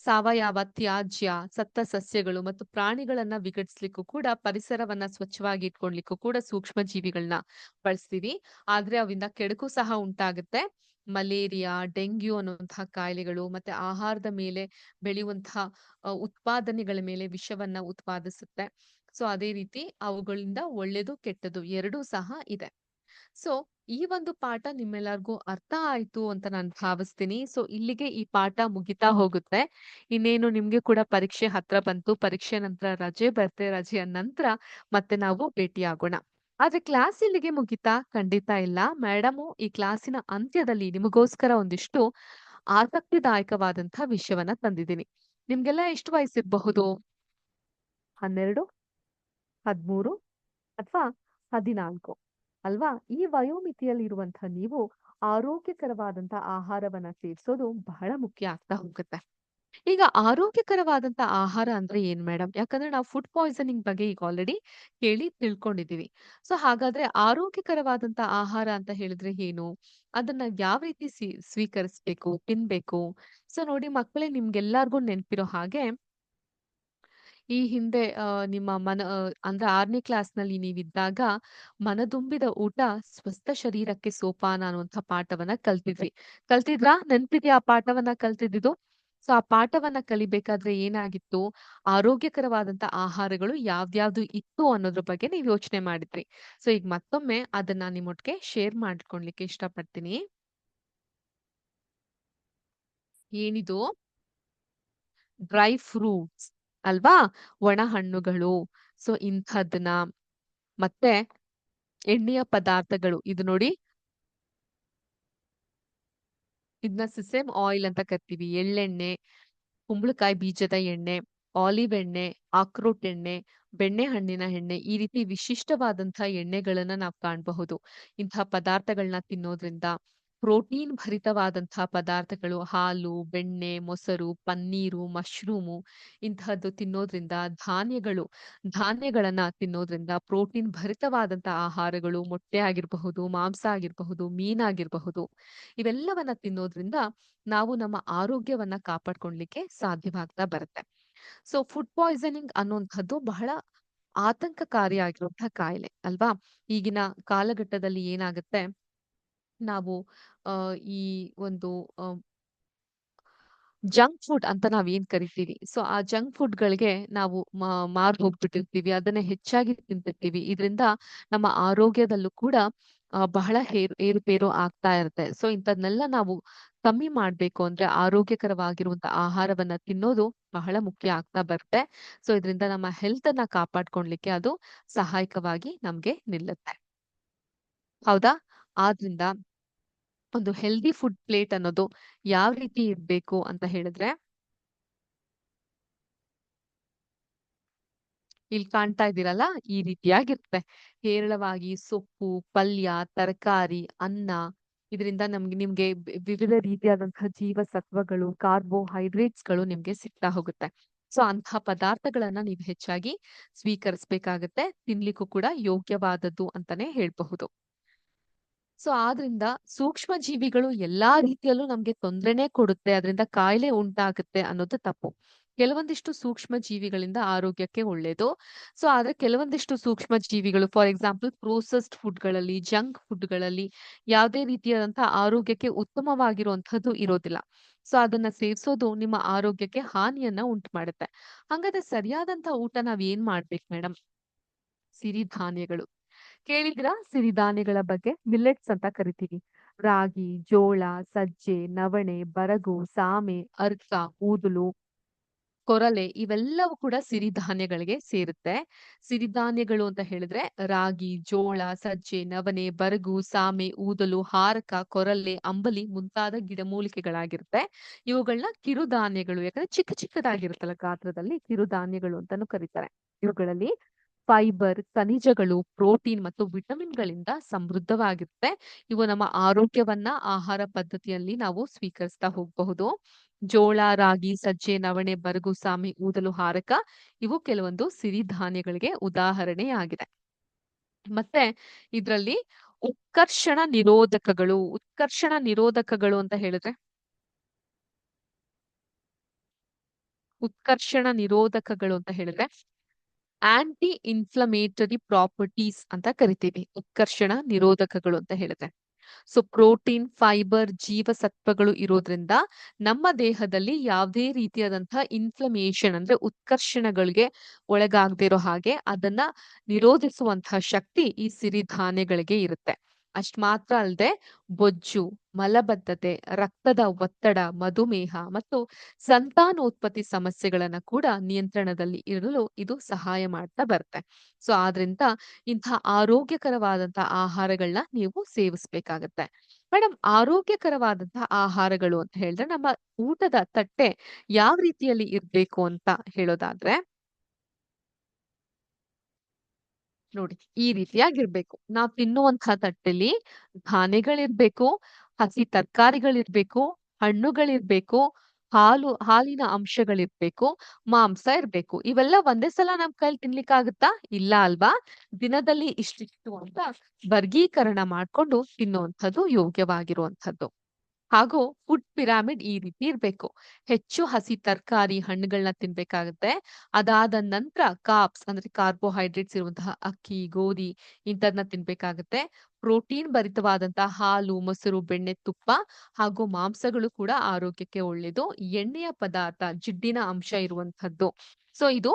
ಸಾವಯವ ತ್ಯಾಜ್ಯ, ಸತ್ತ ಸಸ್ಯಗಳು ಮತ್ತು ಪ್ರಾಣಿಗಳನ್ನ ವಿಘಟಿಸ್ಲಿಕ್ಕೂ ಕೂಡ ಪರಿಸರವನ್ನ ಸ್ವಚ್ಛವಾಗಿ ಇಟ್ಕೊಳ್ಲಿಕ್ಕೂ ಕೂಡ ಸೂಕ್ಷ್ಮ ಜೀವಿಗಳನ್ನ ಬಳಸ್ತೀವಿ. ಆದ್ರೆ ಅವಿಂದ ಕೆಡುಕು ಸಹ ಉಂಟಾಗುತ್ತೆ. ಮಲೇರಿಯಾ, ಡೆಂಗ್ಯೂ ಅನ್ನುವಂತಹ ಕಾಯಿಲೆಗಳು ಮತ್ತೆ ಆಹಾರದ ಮೇಲೆ ಬೆಳೆಯುವಂತಹ ಉತ್ಪಾದನೆಗಳ ಮೇಲೆ ವಿಷವನ್ನ ಉತ್ಪಾದಿಸುತ್ತೆ. ಸೊ ಅದೇ ರೀತಿ ಅವುಗಳಿಂದ ಒಳ್ಳೆದು ಕೆಟ್ಟದು ಎರಡೂ ಸಹ ಇದೆ. ಸೊ ಈ ಒಂದು ಪಾಠ ನಿಮ್ಮೆಲ್ಲರಿಗೂ ಅರ್ಥ ಆಯ್ತು ಅಂತ ನಾನು ಭಾವಿಸ್ತೀನಿ. ಸೊ ಇಲ್ಲಿಗೆ ಈ ಪಾಠ ಮುಗಿತಾ ಹೋಗುತ್ತೆ. ಇನ್ನೇನು ನಿಮ್ಗೆ ಕೂಡ ಪರೀಕ್ಷೆ ಹತ್ರ ಬಂತು. ಪರೀಕ್ಷೆ ನಂತರ ರಜೆ ಬರುತ್ತೆ. ರಜೆಯ ನಂತರ ಮತ್ತೆ ನಾವು ಭೇಟಿಯಾಗೋಣ. ಆದ್ರೆ ಕ್ಲಾಸ್ ಇಲ್ಲಿಗೆ ಮುಗಿತಾ? ಖಂಡಿತ ಇಲ್ಲ. ಮೇಡಮು ಈ ಕ್ಲಾಸಿನ ಅಂತ್ಯದಲ್ಲಿ ನಿಮಗೋಸ್ಕರ ಒಂದಿಷ್ಟು ಆಸಕ್ತಿದಾಯಕವಾದಂತಹ ವಿಷಯವನ್ನ ತಂದಿದ್ದೀನಿ. ನಿಮ್ಗೆಲ್ಲ ಎಷ್ಟು ವಯಸ್ಸಿರಬಹುದು? 12, 13 ಅಥವಾ 14 ಅಲ್ವಾ? ಈ ವಯೋಮಿತಿಯಲ್ಲಿರುವಂತಹ ನೀವು ಆರೋಗ್ಯಕರವಾದಂತಹ ಆಹಾರವನ್ನ ಸೇವಿಸೋದು ಬಹಳ ಮುಖ್ಯ ಆಗ್ತಾ ಹೋಗುತ್ತೆ. ಈಗ ಆರೋಗ್ಯಕರವಾದಂತ ಆಹಾರ ಅಂದ್ರೆ ಏನ್ ಮೇಡಮ್? ಯಾಕಂದ್ರೆ ನಾವು ಫುಡ್ ಪಾಯ್ಸನಿಂಗ್ ಬಗ್ಗೆ ಈಗ ಆಲ್ರೆಡಿ ಕೇಳಿ ತಿಳ್ಕೊಂಡಿದೀವಿ. ಸೊ ಹಾಗಾದ್ರೆ ಆರೋಗ್ಯಕರವಾದಂತ ಆಹಾರ ಅಂತ ಹೇಳಿದ್ರೆ ಏನು? ಅದನ್ನ ಯಾವ ರೀತಿ ಸ್ವೀಕರಿಸ್ಬೇಕು, ತಿನ್ಬೇಕು? ಸೊ ನೋಡಿ ಮಕ್ಕಳೇ, ನಿಮ್ಗೆಲ್ಲಾರ್ಗೂ ನೆನ್ಪಿರೋ ಹಾಗೆ ಈ ಹಿಂದೆ ನಿಮ್ಮ ಅಂದ್ರೆ 6ನೇ ಕ್ಲಾಸ್‌ನಲ್ಲಿ ನೀವಿದ್ದಾಗ "ಮನದುಂಬಿದ ಊಟ ಸ್ವಸ್ಥ ಶರೀರಕ್ಕೆ ಸೋಪಾನ" ಅನ್ನುವಂಥ ಪಾಠವನ್ನ ಕಲ್ತಿದ್ವಿ. ಕಲ್ತಿದ್ರಾ? ನೆನ್ಪಿದ್ಯಾ ಆ ಪಾಠವನ್ನ ಕಲ್ತಿದ್ದಿದ್ದು? ಸೊ ಆ ಪಾಠವನ್ನ ಕಲಿಬೇಕಾದ್ರೆ ಏನಾಗಿತ್ತು? ಆರೋಗ್ಯಕರವಾದಂಥ ಆಹಾರಗಳು ಯಾವ್ದ್ಯಾವ್ದು ಇತ್ತು ಅನ್ನೋದ್ರ ಬಗ್ಗೆ ನೀವ್ ಯೋಚನೆ ಮಾಡಿದ್ರಿ. ಸೊ ಈಗ ಮತ್ತೊಮ್ಮೆ ಅದನ್ನ ನಿಮ್ಮೊಟ್ಟಿಗೆ ಶೇರ್ ಮಾಡ್ಕೊಳ್ಲಿಕ್ಕೆ ಇಷ್ಟಪಡ್ತೀನಿ. ಏನಿದು? ಡ್ರೈ ಫ್ರೂಟ್ಸ್ ಅಲ್ವಾ? ಒಣ ಹಣ್ಣುಗಳು. ಸೊ ಇಂಥದ್ದನ್ನ ಮತ್ತೆ ಎಣ್ಣೆಯ ಪದಾರ್ಥಗಳು. ಇದು ನೋಡಿ, ಇದನ್ನ ಸಿಸೇಮ್ ಆಯಿಲ್ ಅಂತ ಕರಿತೀವಿ. ಎಳ್ಳೆಣ್ಣೆ, ಕುಂಬಳಕಾಯಿ ಬೀಜದ ಎಣ್ಣೆ, ಆಲಿವ್ ಎಣ್ಣೆ, ಆಕ್ರೋಟ್ ಎಣ್ಣೆ, ಬೆಣ್ಣೆಹಣ್ಣಿನ ಎಣ್ಣೆ, ಈ ರೀತಿ ವಿಶಿಷ್ಟವಾದಂತಹ ಎಣ್ಣೆಗಳನ್ನ ನಾವು ಕಾಣಬಹುದು. ಇಂತಹ ಪದಾರ್ಥಗಳನ್ನ ತಿನ್ನೋದ್ರಿಂದ ಪ್ರೋಟೀನ್ ಭರಿತವಾದಂತಹ ಪದಾರ್ಥಗಳು, ಹಾಲು, ಬೆಣ್ಣೆ, ಮೊಸರು, ಪನ್ನೀರು, ಮಶ್ರೂಮು ಇಂತಹದ್ದು ತಿನ್ನೋದ್ರಿಂದ, ಧಾನ್ಯಗಳನ್ನ ತಿನ್ನೋದ್ರಿಂದ, ಪ್ರೋಟೀನ್ ಭರಿತವಾದಂತಹ ಆಹಾರಗಳು, ಮೊಟ್ಟೆ ಆಗಿರಬಹುದು, ಮಾಂಸ ಆಗಿರಬಹುದು, ಮೀನಾಗಿರಬಹುದು, ಇವೆಲ್ಲವನ್ನ ತಿನ್ನೋದ್ರಿಂದ ನಾವು ನಮ್ಮ ಆರೋಗ್ಯವನ್ನ ಕಾಪಾಡ್ಕೊಳ್ಲಿಕ್ಕೆ ಸಾಧ್ಯವಾಗ್ತಾ ಬರುತ್ತೆ. ಸೊ ಫುಡ್ ಪಾಯ್ಸನಿಂಗ್ ಅನ್ನುವಂಥದ್ದು ಬಹಳ ಆತಂಕಕಾರಿಯಾಗಿರುವಂತಹ ಕಾಯಿಲೆ ಅಲ್ವಾ? ಈಗಿನ ಕಾಲಘಟ್ಟದಲ್ಲಿ ಏನಾಗುತ್ತೆ, ನಾವು ಈ ಒಂದು ಜಂಕ್ ಫುಡ್ ಅಂತ ನಾವೇನ್ ಕರಿತೀವಿ. ಸೊ ಆ ಜಂಕ್ ಫುಡ್‌ಗಳಿಗೆ ನಾವು ಮಾರು ಹೋಗ್ಬಿಟ್ಟಿರ್ತೀವಿ. ಅದನ್ನೇ ಹೆಚ್ಚಾಗಿ ತಿಂತಿರ್ತೀವಿ. ಇದರಿಂದ ನಮ್ಮ ಆರೋಗ್ಯದಲ್ಲೂ ಕೂಡ ಬಹಳ ಏರುಪೇರು ಆಗ್ತಾ ಇರುತ್ತೆ. ಸೊ ಇಂಥದ್ನೆಲ್ಲ ನಾವು ಕಮ್ಮಿ ಮಾಡ್ಬೇಕು ಅಂದ್ರೆ ಆರೋಗ್ಯಕರವಾಗಿರುವಂತ ಆಹಾರವನ್ನ ತಿನ್ನೋದು ಬಹಳ ಮುಖ್ಯ ಆಗ್ತಾ ಬರುತ್ತೆ. ಸೊ ಇದರಿಂದ ನಮ್ಮ ಹೆಲ್ತ್ ಅನ್ನ ಕಾಪಾಡ್ಕೊಳ್ಲಿಕ್ಕೆ ಅದು ಸಹಾಯಕವಾಗಿ ನಮ್ಗೆ ನಿಲ್ಲುತ್ತೆ. ಹೌದಾ? ಆದ್ರಿಂದ ಒಂದು ಹೆಲ್ದಿ ಫುಡ್ ಪ್ಲೇಟ್ ಅನ್ನೋದು ಯಾವ ರೀತಿ ಇರ್ಬೇಕು ಅಂತ ಹೇಳಿದ್ರೆ, ಇಲ್ಲಿ ಕಾಣ್ತಾ ಇದ್ದೀರಲ್ಲ, ಈ ರೀತಿಯಾಗಿರುತ್ತೆ. ಹೇರಳವಾಗಿ ಸೊಪ್ಪು, ಪಲ್ಯ, ತರಕಾರಿ, ಅನ್ನ, ಇದರಿಂದ ನಿಮ್ಗೆ ವಿವಿಧ ರೀತಿಯಾದಂತಹ ಜೀವಸತ್ವಗಳು, ಕಾರ್ಬೋಹೈಡ್ರೇಟ್ಸ್‌ಗಳು ನಿಮ್ಗೆ ಸಿಗ್ತಾ ಹೋಗುತ್ತೆ. ಸೊ ಅಂತಹ ಪದಾರ್ಥಗಳನ್ನ ನೀವು ಹೆಚ್ಚಾಗಿ ಸ್ವೀಕರಿಸಬೇಕಾಗತ್ತೆ. ತಿನ್ಲಿಕ್ಕೂ ಕೂಡ ಯೋಗ್ಯವಾದದ್ದು ಅಂತಾನೆ ಹೇಳ್ಬಹುದು. ಸೊ ಆದ್ರಿಂದ ಸೂಕ್ಷ್ಮ ಜೀವಿಗಳು ಎಲ್ಲಾ ರೀತಿಯಲ್ಲೂ ನಮ್ಗೆ ತೊಂದ್ರೆನೇ ಕೊಡುತ್ತೆ. ಅದರಿಂದ ಕಾಯಿಲೆ ಉಂಟಾಗುತ್ತೆ ಅನ್ನೋದು ತಪ್ಪು. ಕೆಲವೊಂದಿಷ್ಟು ಸೂಕ್ಷ್ಮ ಜೀವಿಗಳಿಂದ ಆರೋಗ್ಯಕ್ಕೆ ಒಳ್ಳೇದು. ಸೊ ಆದ್ರೆ ಕೆಲವೊಂದಿಷ್ಟು ಸೂಕ್ಷ್ಮ ಜೀವಿಗಳು, ಫಾರ್ ಎಕ್ಸಾಂಪಲ್ ಪ್ರೋಸೆಸ್ಡ್ ಫುಡ್‌ಗಳಲ್ಲಿ, ಜಂಕ್ ಫುಡ್‌ಗಳಲ್ಲಿ ಯಾವುದೇ ರೀತಿಯಾದಂತಹ ಆರೋಗ್ಯಕ್ಕೆ ಉತ್ತಮವಾಗಿರುವಂತಹದ್ದು ಇರೋದಿಲ್ಲ. ಸೊ ಅದನ್ನ ಸೇವಿಸೋದು ನಿಮ್ಮ ಆರೋಗ್ಯಕ್ಕೆ ಹಾನಿಯನ್ನ ಉಂಟು ಮಾಡುತ್ತೆ. ಹಾಗಾದ್ರೆ ಸರಿಯಾದಂತ ಊಟ ನಾವ್ ಏನ್ ಮಾಡ್ಬೇಕು ಮೇಡಮ್? ಸಿರಿಧಾನ್ಯಗಳು. ಕೇಳಿದ್ರಾ ಸಿರಿಧಾನ್ಯಗಳ ಬಗ್ಗೆ? ಮಿಲ್ಲೆಟ್ಸ್ ಅಂತ ಕರಿತೀವಿ. ರಾಗಿ, ಜೋಳ, ಸಜ್ಜೆ, ನವಣೆ, ಬರಗು, ಸಾಮೆ, ಅರ್ಕ, ಊದಲು, ಕೊರಲೆ ಇವೆಲ್ಲವೂ ಕೂಡ ಸಿರಿಧಾನ್ಯಗಳಿಗೆ ಸೇರುತ್ತೆ. ಸಿರಿಧಾನ್ಯಗಳು ಅಂತ ಹೇಳಿದ್ರೆ ರಾಗಿ, ಜೋಳ, ಸಜ್ಜೆ, ನವಣೆ, ಬರಗು, ಸಾಮೆ, ಊದಲು, ಹಾರಕ, ಕೊರಲೆ, ಅಂಬಲಿ ಮುಂತಾದ ಗಿಡಮೂಲಿಕೆಗಳಾಗಿರುತ್ತೆ. ಇವುಗಳನ್ನ ಕಿರುಧಾನ್ಯಗಳು, ಯಾಕಂದ್ರೆ ಚಿಕ್ಕ ಚಿಕ್ಕದಾಗಿರುತ್ತಲ್ಲ ಗಾತ್ರದಲ್ಲಿ, ಕಿರುಧಾನ್ಯಗಳು ಅಂತಾನೂ ಕರೀತಾರೆ. ಇವುಗಳಲ್ಲಿ ಫೈಬರ್, ಖನಿಜಗಳು, ಪ್ರೋಟೀನ್ ಮತ್ತು ವಿಟಮಿನ್‌ಗಳಿಂದ ಸಮೃದ್ಧವಾಗಿರುತ್ತೆ. ಇವು ನಮ್ಮ ಆರೋಗ್ಯವನ್ನ ಆಹಾರ ಪದ್ಧತಿಯಲ್ಲಿ ನಾವು ಸ್ವೀಕರಿಸ್ತಾ ಹೋಗಬಹುದು. ಜೋಳ, ರಾಗಿ, ಸಜ್ಜೆ, ನವಣೆ, ಬರಗು, ಸಾಮೆ, ಊದಲು, ಹಾರಕ ಇವು ಕೆಲವೊಂದು ಸಿರಿಧಾನ್ಯಗಳಿಗೆ ಉದಾಹರಣೆಯಾಗಿದೆ. ಮತ್ತೆ ಇದ್ರಲ್ಲಿ ಉತ್ಕರ್ಷಣ ನಿರೋಧಕಗಳು ಅಂತ ಹೇಳಿದ್ರೆ ಉತ್ಕರ್ಷಣ ನಿರೋಧಕಗಳು ಅಂತ ಹೇಳಿದ್ರೆ ಆಂಟಿ ಇನ್ಫ್ಲಮೇಟರಿ ಪ್ರಾಪರ್ಟೀಸ್ ಅಂತ ಕರಿತೀವಿ. ಉತ್ಕರ್ಷಣ ನಿರೋಧಕಗಳು ಅಂತ ಹೇಳಿದ್ರೆ. ಸೊ ಪ್ರೋಟೀನ್, ಫೈಬರ್, ಜೀವಸತ್ವಗಳು ಇರೋದ್ರಿಂದ ನಮ್ಮ ದೇಹದಲ್ಲಿ ಯಾವುದೇ ರೀತಿಯಾದಂತಹ ಇನ್ಫ್ಲಮೇಷನ್ ಅಂದ್ರೆ ಉತ್ಕರ್ಷಣಗಳಿಗೆ ಒಳಗಾಗದೇ ಇರೋ ಹಾಗೆ ಅದನ್ನ ನಿರೋಧಿಸುವಂತಹ ಶಕ್ತಿ ಈ ಸಿರಿಧಾನ್ಯಗಳಿಗೆ ಇರುತ್ತೆ. ಅಷ್ಟ್ ಮಾತ್ರ ಅಲ್ಲದೆ ಬೊಜ್ಜು, ಮಲಬದ್ಧತೆ, ರಕ್ತದ ಒತ್ತಡ, ಮಧುಮೇಹ ಮತ್ತು ಸಂತಾನೋತ್ಪತ್ತಿ ಸಮಸ್ಯೆಗಳನ್ನ ಕೂಡ ನಿಯಂತ್ರಣದಲ್ಲಿ ಇರಲು ಇದು ಸಹಾಯ ಮಾಡ್ತಾ ಬರುತ್ತೆ. ಸೊ ಆದ್ರಿಂದ ಇಂತಹ ಆರೋಗ್ಯಕರವಾದಂತಹ ಆಹಾರಗಳನ್ನ ನೀವು ಸೇವಿಸ್ಬೇಕಾಗತ್ತೆ. ಮೇಡಮ್, ಆರೋಗ್ಯಕರವಾದಂತಹ ಆಹಾರಗಳು ಅಂತ ಹೇಳಿದ್ರೆ ನಮ್ಮ ಊಟದ ತಟ್ಟೆ ಯಾವ ರೀತಿಯಲ್ಲಿ ಇರ್ಬೇಕು ಅಂತ ಹೇಳೋದಾದ್ರೆ ನೋಡಿ, ಈ ರೀತಿಯಾಗಿರ್ಬೇಕು. ನಾವ್ ತಿನ್ನುವಂತಹ ತಟ್ಟೆಲಿ ಧಾನ್ಯಗಳಿರ್ಬೇಕು, ಹಸಿ ತರಕಾರಿಗಳಿರ್ಬೇಕು, ಹಣ್ಣುಗಳಿರ್ಬೇಕು, ಹಾಲಿನ ಅಂಶಗಳಿರ್ಬೇಕು, ಮಾಂಸ ಇರ್ಬೇಕು. ಇವೆಲ್ಲ ಒಂದೇ ಸಲ ನಮ್ ಕೈಲಿ ತಿನ್ಲಿಕ್ಕಾಗತ್ತಾ? ಇಲ್ಲ ಅಲ್ವಾ? ದಿನದಲ್ಲಿ ಇಷ್ಟಿಷ್ಟು ಅಂತ ವರ್ಗೀಕರಣ ಮಾಡ್ಕೊಂಡು ತಿನ್ನುವಂಥದ್ದು ಯೋಗ್ಯವಾಗಿರುವಂಥದ್ದು. ಹಾಗೂ ಫುಡ್ ಪಿರಾಮಿಡ್ ಈ ರೀತಿ ಇರ್ಬೇಕು. ಹೆಚ್ಚು ಹಸಿ ತರಕಾರಿ, ಹಣ್ಣುಗಳನ್ನ ತಿನ್ಬೇಕಾಗತ್ತೆ. ಅದಾದ ನಂತರ ಕಾರ್ಬ್ಸ್ ಅಂದ್ರೆ ಕಾರ್ಬೋಹೈಡ್ರೇಟ್ಸ್ ಇರುವಂತಹ ಅಕ್ಕಿ, ಗೋಧಿ ಇಂಥದ್ನ ತಿನ್ಬೇಕಾಗತ್ತೆ. ಪ್ರೋಟೀನ್ ಭರಿತವಾದಂತಹ ಹಾಲು, ಮೊಸರು, ಬೆಣ್ಣೆ, ತುಪ್ಪ ಹಾಗೂ ಮಾಂಸಗಳು ಕೂಡ ಆರೋಗ್ಯಕ್ಕೆ ಒಳ್ಳೆಯದು. ಎಣ್ಣೆಯ ಪದಾರ್ಥ, ಜಿಡ್ಡಿನ ಅಂಶ ಇರುವಂತಹದ್ದು. ಸೊ ಇದು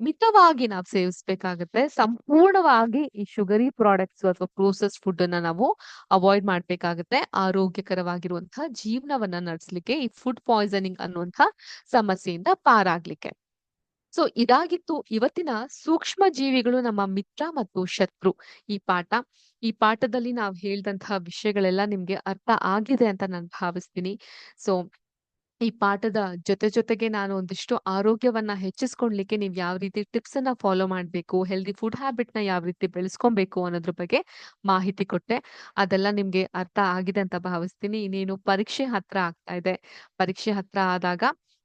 ಮಿತವಾಗಿ ನಾವು ಸೇವಿಸ್ಬೇಕಾಗತ್ತೆ. ಸಂಪೂರ್ಣವಾಗಿ ಈ ಶುಗರಿ ಪ್ರಾಡಕ್ಟ್ಸ್ ಅಥವಾ ಪ್ರೋಸೆಸ್ ಫುಡ್ ಅನ್ನ ನಾವು ಅವಾಯ್ಡ್ ಮಾಡ್ಬೇಕಾಗತ್ತೆ. ಆರೋಗ್ಯಕರವಾಗಿರುವಂತಹ ಜೀವನವನ್ನ ನಡೆಸಲಿಕ್ಕೆ ಈ ಫುಡ್ ಪಾಯ್ಸನಿಂಗ್ ಅನ್ನುವಂಥ ಸಮಸ್ಯೆಯಿಂದ ಪಾರಾಗ್ಲಿಕ್ಕೆ. ಸೊ ಇದಾಗಿತ್ತು ಇವತ್ತಿನ ಸೂಕ್ಷ್ಮ ಜೀವಿಗಳು ನಮ್ಮ ಮಿತ್ರ ಮತ್ತು ಶತ್ರು ಈ ಪಾಠ. ಈ ಪಾಠದಲ್ಲಿ ನಾವು ಹೇಳ್ದಂತಹ ವಿಷಯಗಳೆಲ್ಲ ನಿಮ್ಗೆ ಅರ್ಥ ಆಗಿದೆ ಅಂತ ನಾನು ಭಾವಿಸ್ತೀನಿ. ಸೊ ಈ ಪಾಠದ ಜೊತೆಗೆ ನಾನು ಒಂದಿಷ್ಟು ಆರೋಗ್ಯವನ್ನ ಹೆಚ್ಚಿಸ್ಕೊಳ್ಲಿಕ್ಕೆ ನೀವ್ ಯಾವ ರೀತಿ ಟಿಪ್ಸ್ ಅನ್ನ ಫಾಲೋ ಮಾಡ್ಬೇಕು, ಹೆಲ್ದಿ ಫುಡ್ ಹ್ಯಾಬಿಟ್ ನ ಯಾವ ರೀತಿ ಬೆಳೆಸ್ಕೊಬೇಕು ಅನ್ನೋದ್ರ ಬಗ್ಗೆ ಮಾಹಿತಿ ಕೊಟ್ಟೆ. ಅದೆಲ್ಲ ನಿಮ್ಗೆ ಅರ್ಥ ಆಗಿದೆ ಅಂತ ಭಾವಿಸ್ತೀನಿ. ಇನ್ನೇನು ಪರೀಕ್ಷೆ ಹತ್ರ ಆಗ್ತಾ ಇದೆ. ಪರೀಕ್ಷೆ ಹತ್ರ ಆದಾಗ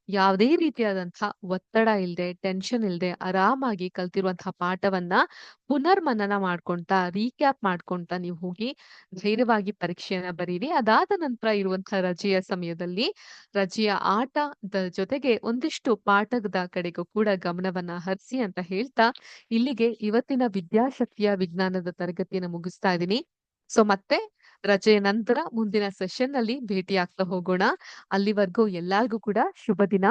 ಯಾವುದೇ ರೀತಿಯಾದಂತಹ ಒತ್ತಡ ಇಲ್ದೆ, ಟೆನ್ಷನ್ ಇಲ್ದೆ ಆರಾಮಾಗಿ ಕಲ್ತಿರುವಂತಹ ಪಾಠವನ್ನ ಪುನರ್ಮನನ ಮಾಡ್ಕೊಂತ, ರೀಕ್ಯಾಪ್ ಮಾಡ್ಕೊಂತ ನೀವು ಹೋಗಿ ಧೈರ್ಯವಾಗಿ ಪರೀಕ್ಷೆಯನ್ನ ಬರೀರಿ. ಅದಾದ ನಂತರ ಇರುವಂತಹ ರಜೆಯ ಸಮಯದಲ್ಲಿ ರಜೆಯ ಆಟದ ಜೊತೆಗೆ ಒಂದಿಷ್ಟು ಪಾಠದ ಕಡೆಗೂ ಕೂಡ ಗಮನವನ್ನ ಹರಿಸಿ ಅಂತ ಹೇಳ್ತಾ ಇಲ್ಲಿಗೆ ಇವತ್ತಿನ ವಿದ್ಯಾಶಕ್ತಿಯ ವಿಜ್ಞಾನದ ತರಗತಿಯನ್ನು ಮುಗಿಸ್ತಾ ಇದ್ದೀನಿ. ಸೊ ಮತ್ತೆ ರಜೆಯ ನಂತರ ಮುಂದಿನ ಸೆಷನ್ ನಲ್ಲಿ ಭೇಟಿಯಾಗ್ತಾ ಹೋಗೋಣ. ಅಲ್ಲಿವರೆಗೂ ಎಲ್ಲರಿಗೂ ಕೂಡ ಶುಭ ದಿನ.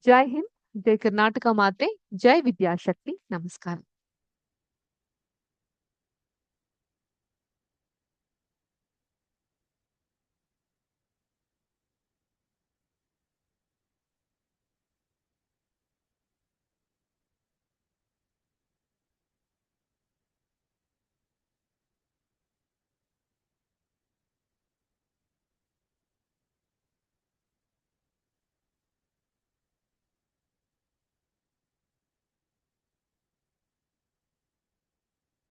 ಜೈ ಹಿಂದ್, ಜೈ ಕರ್ನಾಟಕ ಮಾತೆ, ಜೈ ವಿದ್ಯಾಶಕ್ತಿ. ನಮಸ್ಕಾರ.